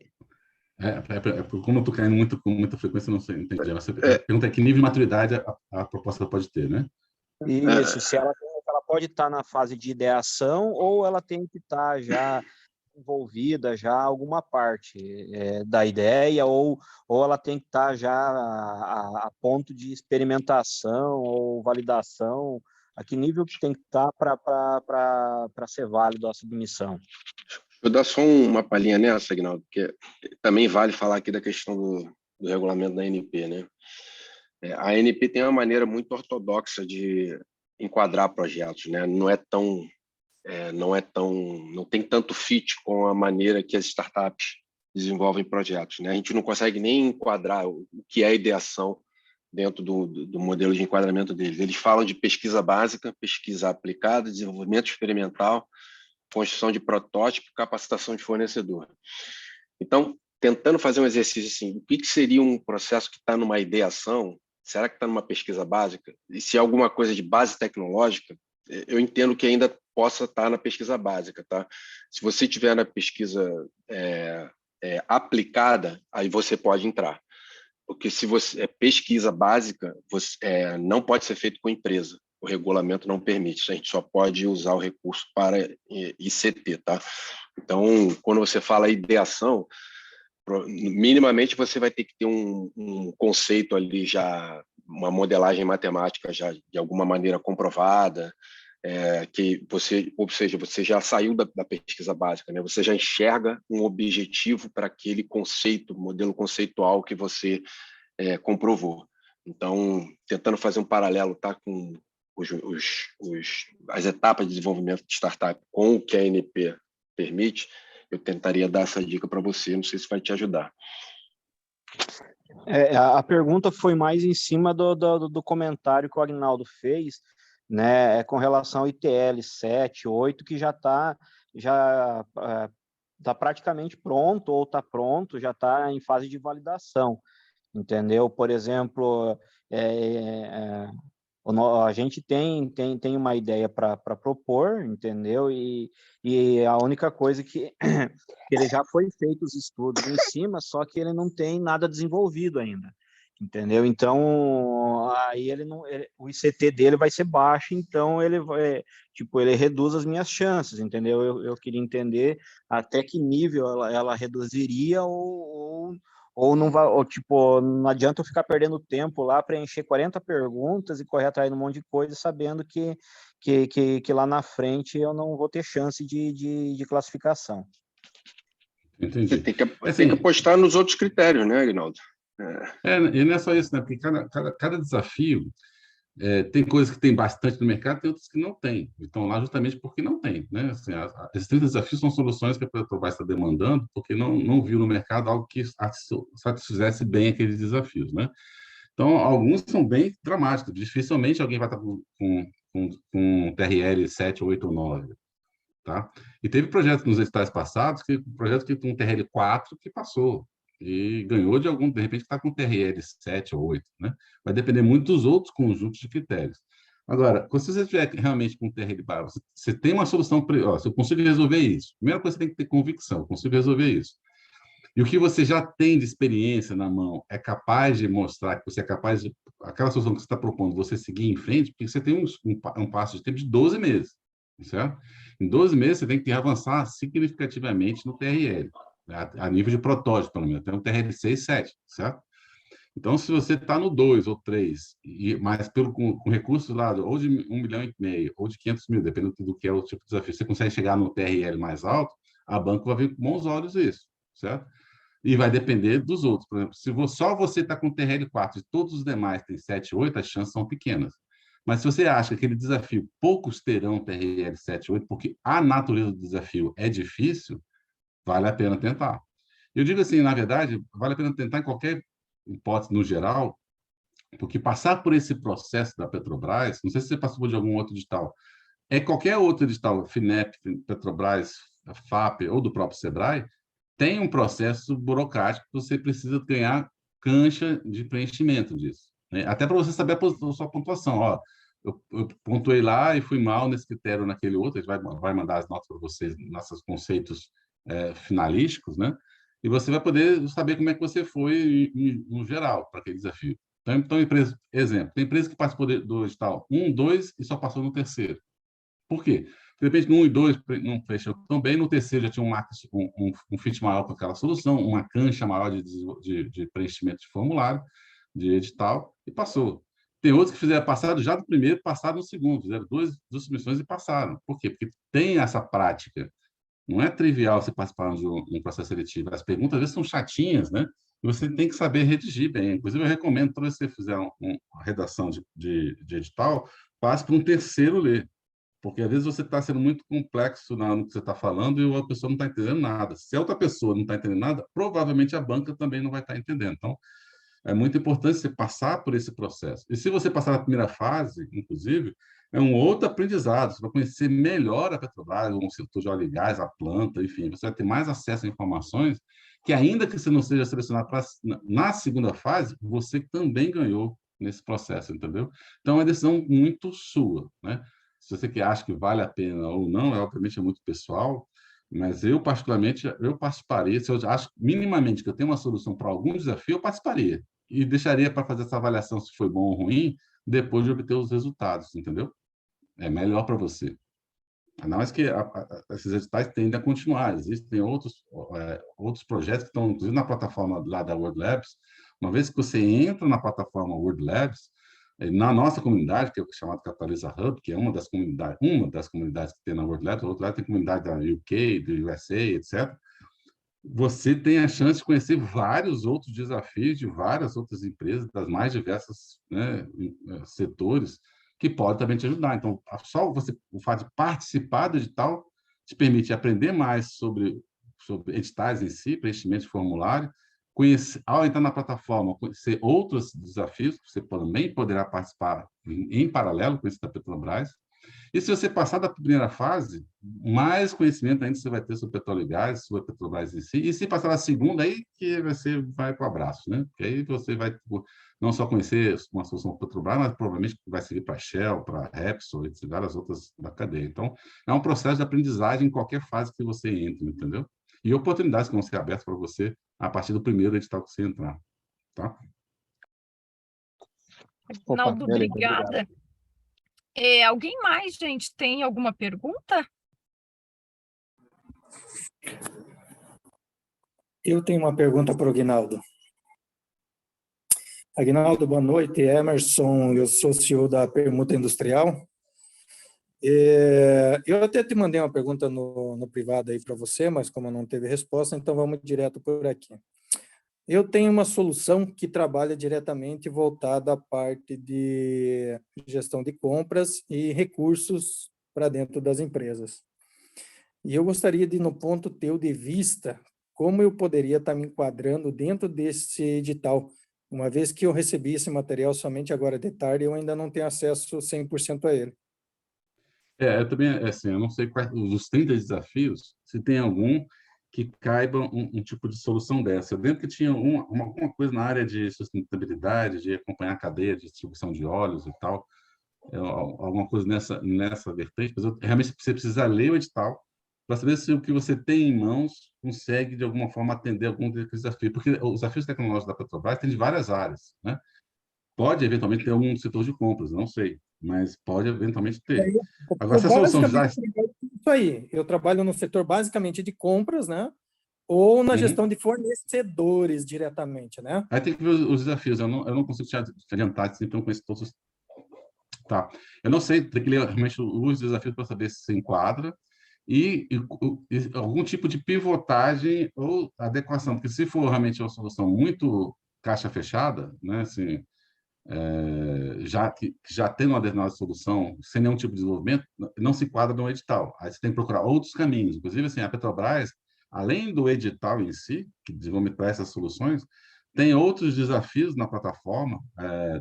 Como eu estou caindo com muita frequência, não sei, entendi. A pergunta é que nível de maturidade a proposta pode ter, né? Isso, se ela pode estar na fase de ideação ou ela tem que estar já envolvida já alguma parte da ideia ou ela tem que estar já a ponto de experimentação ou validação. A que nível que tem que estar para ser válido a submissão? Eu dar só uma palhinha nessa, Aguinaldo, porque também vale falar aqui da questão do regulamento da ANP, né? A ANP tem uma maneira muito ortodoxa de enquadrar projetos, né? Não tem tanto fit com a maneira que as startups desenvolvem projetos, né? A gente não consegue nem enquadrar o que é ideação dentro do modelo de enquadramento deles. Eles falam de pesquisa básica, pesquisa aplicada, desenvolvimento experimental, construção de protótipo, capacitação de fornecedor. Então, tentando fazer um exercício assim, o que seria um processo que está numa ideação? Será que está numa pesquisa básica? E se é alguma coisa de base tecnológica, eu entendo que ainda possa estar na pesquisa básica, tá? Se você tiver na pesquisa aplicada, aí você pode entrar. Porque se você pesquisa básica, não pode ser feito com empresa. O regulamento não permite, a gente só pode usar o recurso para ICT, tá? Então, quando você fala ideação, minimamente você vai ter que ter um conceito ali já, uma modelagem matemática já de alguma maneira comprovada, ou seja, você já saiu da pesquisa básica, né? Você já enxerga um objetivo para aquele conceito, modelo conceitual que você comprovou. Então, tentando fazer um paralelo, tá, com as etapas de desenvolvimento de startup com o que a ANP permite, eu tentaria dar essa dica para você, não sei se vai te ajudar. A pergunta foi mais em cima do comentário que o Aguinaldo fez, né, com relação ao ITL 7, 8, que já está praticamente pronto, ou está pronto, já está em fase de validação, entendeu? Por exemplo, a gente tem uma ideia para propor, entendeu? E a única coisa que ele já foi feito os estudos em cima, só que ele não tem nada desenvolvido ainda, entendeu? Então, aí o ICT dele vai ser baixo, então ele vai, tipo, ele reduz as minhas chances, entendeu? Eu queria entender até que nível ela reduziria ou não vai, ou, tipo, não adianta eu ficar perdendo tempo lá, preencher 40 perguntas e correr atrás de um monte de coisa, sabendo que lá na frente eu não vou ter chance de classificação. Entendi. Você tem que Assim, apostar nos outros critérios, né, Aguinaldo? E não é só isso, né? Porque cada desafio tem coisas que tem bastante no mercado, tem outras que não tem. Então, lá justamente porque não tem, né? Assim, esses 30 desafios são soluções que a Petrobras está demandando porque não viu no mercado algo que satisfizesse bem aqueles desafios, né? Então, alguns são bem dramáticos. Dificilmente alguém vai estar com TRL 7, 8 ou 9. Tá? E teve projetos nos editais passados, projetos que com TRL 4 que passou e ganhou de repente está com TRL 7 ou 8, né? Vai depender muito dos outros conjuntos de critérios. Agora, se você estiver realmente com TRL baixo, você tem uma solução, se eu consigo resolver isso, primeira coisa, você tem que ter convicção, eu consigo resolver isso. E o que você já tem de experiência na mão é capaz de mostrar que você é capaz de, aquela solução que você está propondo, você seguir em frente, porque você tem um passo de tempo de 12 meses, certo? Em 12 meses, você tem que avançar significativamente no TRL, a nível de protótipo, pelo menos. Tem um TRL 6, 7, certo? Então, se você está no 2 ou 3, mas com recursos lá, ou de 1,5 milhão, ou de 500 mil, dependendo do que é o tipo de desafio, você consegue chegar no TRL mais alto, a banca vai ver com bons olhos isso, certo? E vai depender dos outros. Por exemplo, se só você está com TRL 4 e todos os demais têm 7, 8, as chances são pequenas. Mas se você acha que aquele desafio, poucos terão TRL 7, 8, porque a natureza do desafio é difícil, vale a pena tentar. Eu digo assim, na verdade, vale a pena tentar em qualquer hipótese no geral, porque passar por esse processo da Petrobras, não sei se você passou de algum outro edital, qualquer outro edital, FINEP, Petrobras, FAP ou do próprio SEBRAE, tem um processo burocrático que você precisa ganhar cancha de preenchimento disso, né? Até para você saber a sua pontuação. Ó, eu pontuei lá e fui mal nesse critério naquele outro, a gente vai mandar as notas para vocês, nossos conceitos finalísticos, né? E você vai poder saber como é que você foi no geral para aquele desafio. Então exemplo, tem empresa que participou do edital 1, 2 e só passou no terceiro. Por quê? De repente, no 1 e 2 não fechou tão bem, no terceiro já tinha um fit maior para aquela solução, uma cancha maior de preenchimento de formulário, de edital, e passou. Tem outros que fizeram passado já do primeiro, passaram no segundo, fizeram duas submissões e passaram. Por quê? Porque tem essa prática. Não é trivial você participar de um processo seletivo. As perguntas, às vezes, são chatinhas, né? E você tem que saber redigir bem. Inclusive, eu recomendo, toda vez que você fizer uma redação de edital, passe para um terceiro ler. Porque, às vezes, você está sendo muito complexo no que você está falando e a pessoa não está entendendo nada. Se a outra pessoa não está entendendo nada, provavelmente a banca também não vai estar entendendo. Então, é muito importante você passar por esse processo. E se você passar na primeira fase, inclusive, é um outro aprendizado. Você vai conhecer melhor a Petrobras, o setor de óleo e gás, a planta, enfim. Você vai ter mais acesso a informações que, ainda que você não seja selecionado na segunda fase, você também ganhou nesse processo, entendeu? Então, é uma decisão muito sua, né? Se você acha que vale a pena ou não, obviamente é muito pessoal, mas eu, particularmente, eu participaria. Se eu acho minimamente que eu tenho uma solução para algum desafio, eu participaria. E deixaria para fazer essa avaliação se foi bom ou ruim, depois de obter os resultados, entendeu? É melhor para você. Ainda mais que esses editais tendem a continuar. Existem outros projetos que estão, inclusive, na plataforma lá da World Labs. Uma vez que você entra na plataforma World Labs, na nossa comunidade, que é chamada Capitaliza Hub, que é uma das comunidades que tem na World Labs, a outra tem comunidade da UK, do USA, etc. Você tem a chance de conhecer vários outros desafios de várias outras empresas, das mais diversas, né, setores, que podem também te ajudar. Então, só o fato de participar do edital te permite aprender mais sobre editais em si, preenchimento de formulário, ao entrar na plataforma, conhecer outros desafios, que você também poderá participar em paralelo com esse da Petrobras. E se você passar da primeira fase, mais conhecimento ainda você vai ter sobre petróleo e gás, sobre a Petrobras em si. E se passar da segunda, aí que você vai para o abraço, né? Porque aí você vai não só conhecer uma solução para a Petrobras, mas provavelmente vai servir para a Shell, para a Repsol, e várias outras da cadeia. Então, é um processo de aprendizagem em qualquer fase que você entre, entendeu? E oportunidades que vão ser abertas para você a partir do primeiro edital que você entrar, tá? Aguinaldo, obrigada. Alguém mais, gente, tem alguma pergunta? Eu tenho uma pergunta para o Aguinaldo. Aguinaldo, boa noite. Emerson, eu sou CEO da Permuta Industrial. Eu até te mandei uma pergunta no privado aí para você, mas como não teve resposta, então vamos direto por aqui. Eu tenho uma solução que trabalha diretamente voltada à parte de gestão de compras e recursos para dentro das empresas. E eu gostaria de, no ponto teu de vista, como eu poderia estar me enquadrando dentro desse edital, uma vez que eu recebi esse material somente agora de tarde, eu ainda não tenho acesso 100% a ele. Eu também, assim, eu não sei quais dos 30 desafios, se tem algum que caiba um tipo de solução dessa. Eu lembro que tinha alguma coisa na área de sustentabilidade, de acompanhar a cadeia de distribuição de óleos e tal, alguma coisa nessa vertente, mas realmente você precisa ler o edital para saber se o que você tem em mãos consegue, de alguma forma, atender algum desses desafios. Porque os desafios tecnológicos da Petrobras têm de várias áreas, né? Pode, eventualmente, ter algum setor de compras, não sei, mas pode, eventualmente, ter. Agora, se a solução já... Isso aí, eu trabalho no setor, basicamente, de compras, né? Ou na gestão de fornecedores, diretamente, né? Aí tem que ver os desafios. Eu não consigo te adiantar, sempre não conheço todos os... Tá. Eu não sei, tem que ler realmente os desafios para saber se enquadra e algum tipo de pivotagem ou adequação, porque se for realmente uma solução muito caixa fechada, né, assim, já tem uma determinada solução, sem nenhum tipo de desenvolvimento, não se enquadra no edital. Aí você tem que procurar outros caminhos. Inclusive, assim, a Petrobras, além do edital em si, que desenvolve para essas soluções, tem outros desafios na plataforma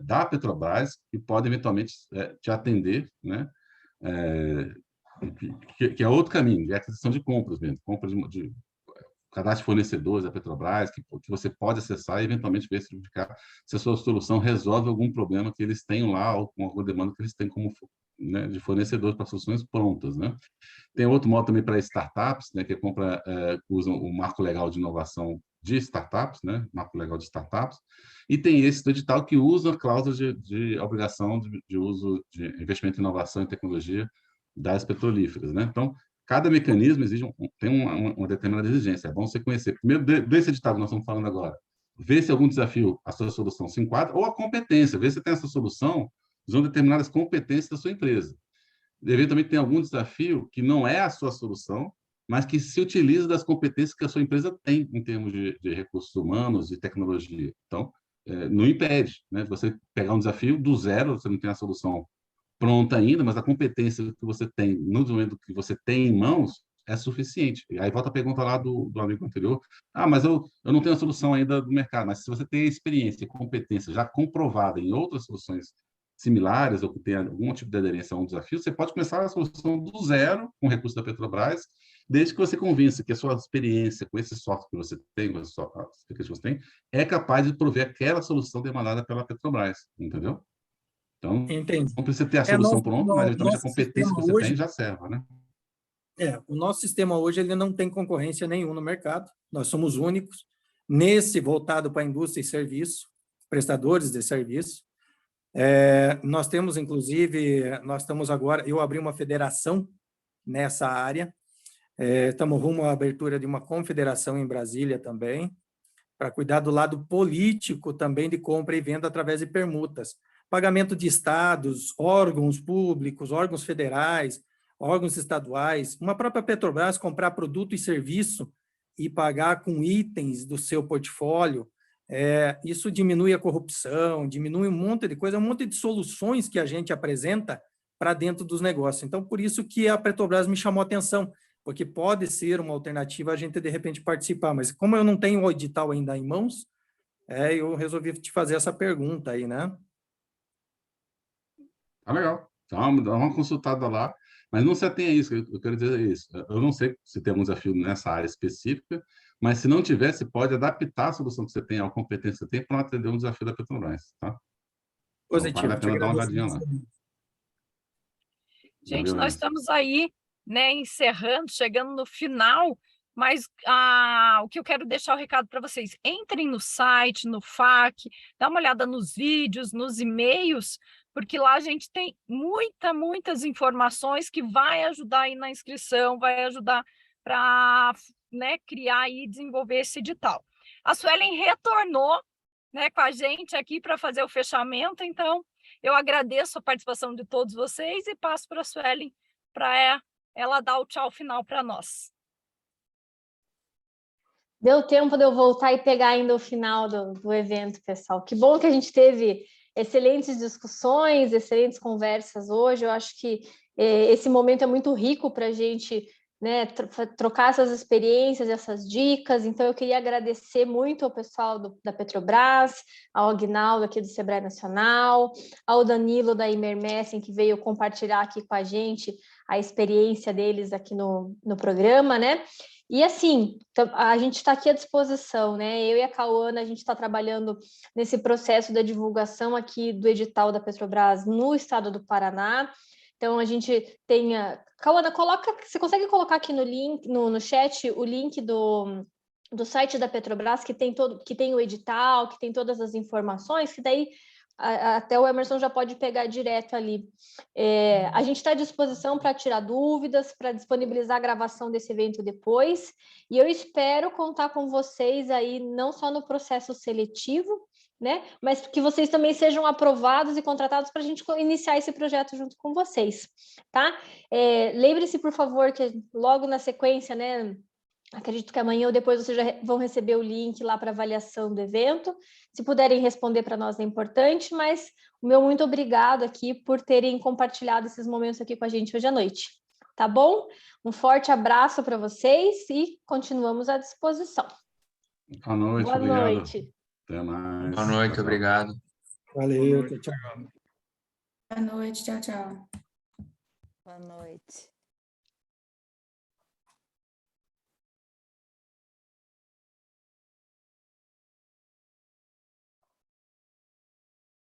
da Petrobras que podem, eventualmente, te atender, né? Que é outro caminho, de aquisição de compras mesmo, compras de cadastro de fornecedores da Petrobras, que você pode acessar e, eventualmente, verificar se a sua solução resolve algum problema que eles tenham lá, ou com alguma demanda que eles têm como, né, de fornecedores para soluções prontas, né? Tem outro modo também para startups, né, que usam o marco legal de inovação de startups, né, marco legal de startups, e tem esse do edital que usa a cláusula de obrigação de uso de investimento em inovação e tecnologia das petrolíferas, né? Então, cada mecanismo tem uma determinada exigência. É bom você conhecer. Primeiro, desse edital que nós estamos falando agora, ver se algum desafio, a sua solução se enquadra, ou a competência, ver se tem essa solução usando determinadas competências da sua empresa. Eventualmente, tem algum desafio que não é a sua solução, mas que se utiliza das competências que a sua empresa tem em termos de recursos humanos e tecnologia. Então, não impede, né, você pegar um desafio do zero, você não tem a solução pronta ainda, mas a competência que você tem no desenvolvimento que você tem em mãos é suficiente. E aí volta a pergunta lá do amigo anterior. Mas eu não tenho a solução ainda do mercado. Mas se você tem experiência e competência já comprovada em outras soluções similares ou que tem algum tipo de aderência a um desafio, você pode começar a solução do zero com recursos da Petrobras, desde que você convença que a sua experiência com esse software que você tem, com esse software que você tem, é capaz de prover aquela solução demandada pela Petrobras, entendeu? Então, entendi. não precisa ter a solução pronta, mas eventualmente a competência que você tem já serve, né? O nosso sistema hoje ele não tem concorrência nenhuma no mercado. Nós somos únicos nesse voltado para a indústria e serviço, prestadores de serviço. Nós temos, inclusive, agora, eu abri uma federação nessa área, estamos rumo à abertura de uma confederação em Brasília também, para cuidar do lado político também de compra e venda através de permutas. Pagamento de estados, órgãos públicos, órgãos federais, órgãos estaduais, uma própria Petrobras comprar produto e serviço e pagar com itens do seu portfólio, isso diminui a corrupção, diminui um monte de coisa, um monte de soluções que a gente apresenta para dentro dos negócios. Então, por isso que a Petrobras me chamou a atenção, porque pode ser uma alternativa a gente, de repente, participar. Mas como eu não tenho o edital ainda em mãos, eu resolvi te fazer essa pergunta aí, né? Legal. Então, dá uma consultada lá, mas não se atenha a isso, eu quero dizer isso. Eu não sei se tem algum desafio nessa área específica, mas se não tiver, você pode adaptar a solução que você tem, a competência que você tem, para atender um desafio da Petrobras, tá? Positivo. Então, vale a pena dar uma olhadinha lá. Gente, nós estamos aí, né, encerrando, chegando no final Mas o que eu quero deixar o recado para vocês, entrem no site, no FAQ, dá uma olhada nos vídeos, nos e-mails, porque lá a gente tem muitas informações que vai ajudar aí na inscrição, vai ajudar para, né, criar e desenvolver esse edital. A Suelen retornou, né, com a gente aqui para fazer o fechamento, então eu agradeço a participação de todos vocês e passo para a Suelen para ela dar o tchau final para nós. Deu tempo de eu voltar e pegar ainda o final do evento, pessoal. Que bom que a gente teve excelentes discussões, excelentes conversas hoje. Eu acho que esse momento é muito rico para a gente, né, trocar essas experiências, essas dicas. Então, eu queria agradecer muito ao pessoal da Petrobras, ao Aguinaldo aqui do Sebrae Nacional, ao Danilo da Imermessen, que veio compartilhar aqui com a gente a experiência deles aqui no programa, né? E assim, a gente está aqui à disposição, né? Eu e a Cauana, a gente está trabalhando nesse processo da divulgação aqui do edital da Petrobras no estado do Paraná. Então, a gente tem... Cauana, você consegue colocar aqui no link, no chat, o link do site da Petrobras, que tem o edital, que tem todas as informações, que daí até o Emerson já pode pegar direto ali. A gente está à disposição para tirar dúvidas, para disponibilizar a gravação desse evento depois, e eu espero contar com vocês aí, não só no processo seletivo, né, mas que vocês também sejam aprovados e contratados para a gente iniciar esse projeto junto com vocês, tá? Lembre-se, por favor, que logo na sequência, né, acredito que amanhã ou depois vocês já vão receber o link lá para avaliação do evento. Se puderem responder para nós é importante, mas o meu muito obrigado aqui por terem compartilhado esses momentos aqui com a gente hoje à noite. Tá bom? Um forte abraço para vocês e continuamos à disposição. Boa noite, Boa obrigado. noite. Até mais. Boa noite, obrigado. Valeu, tchau. Boa noite, tchau, tchau. Boa noite.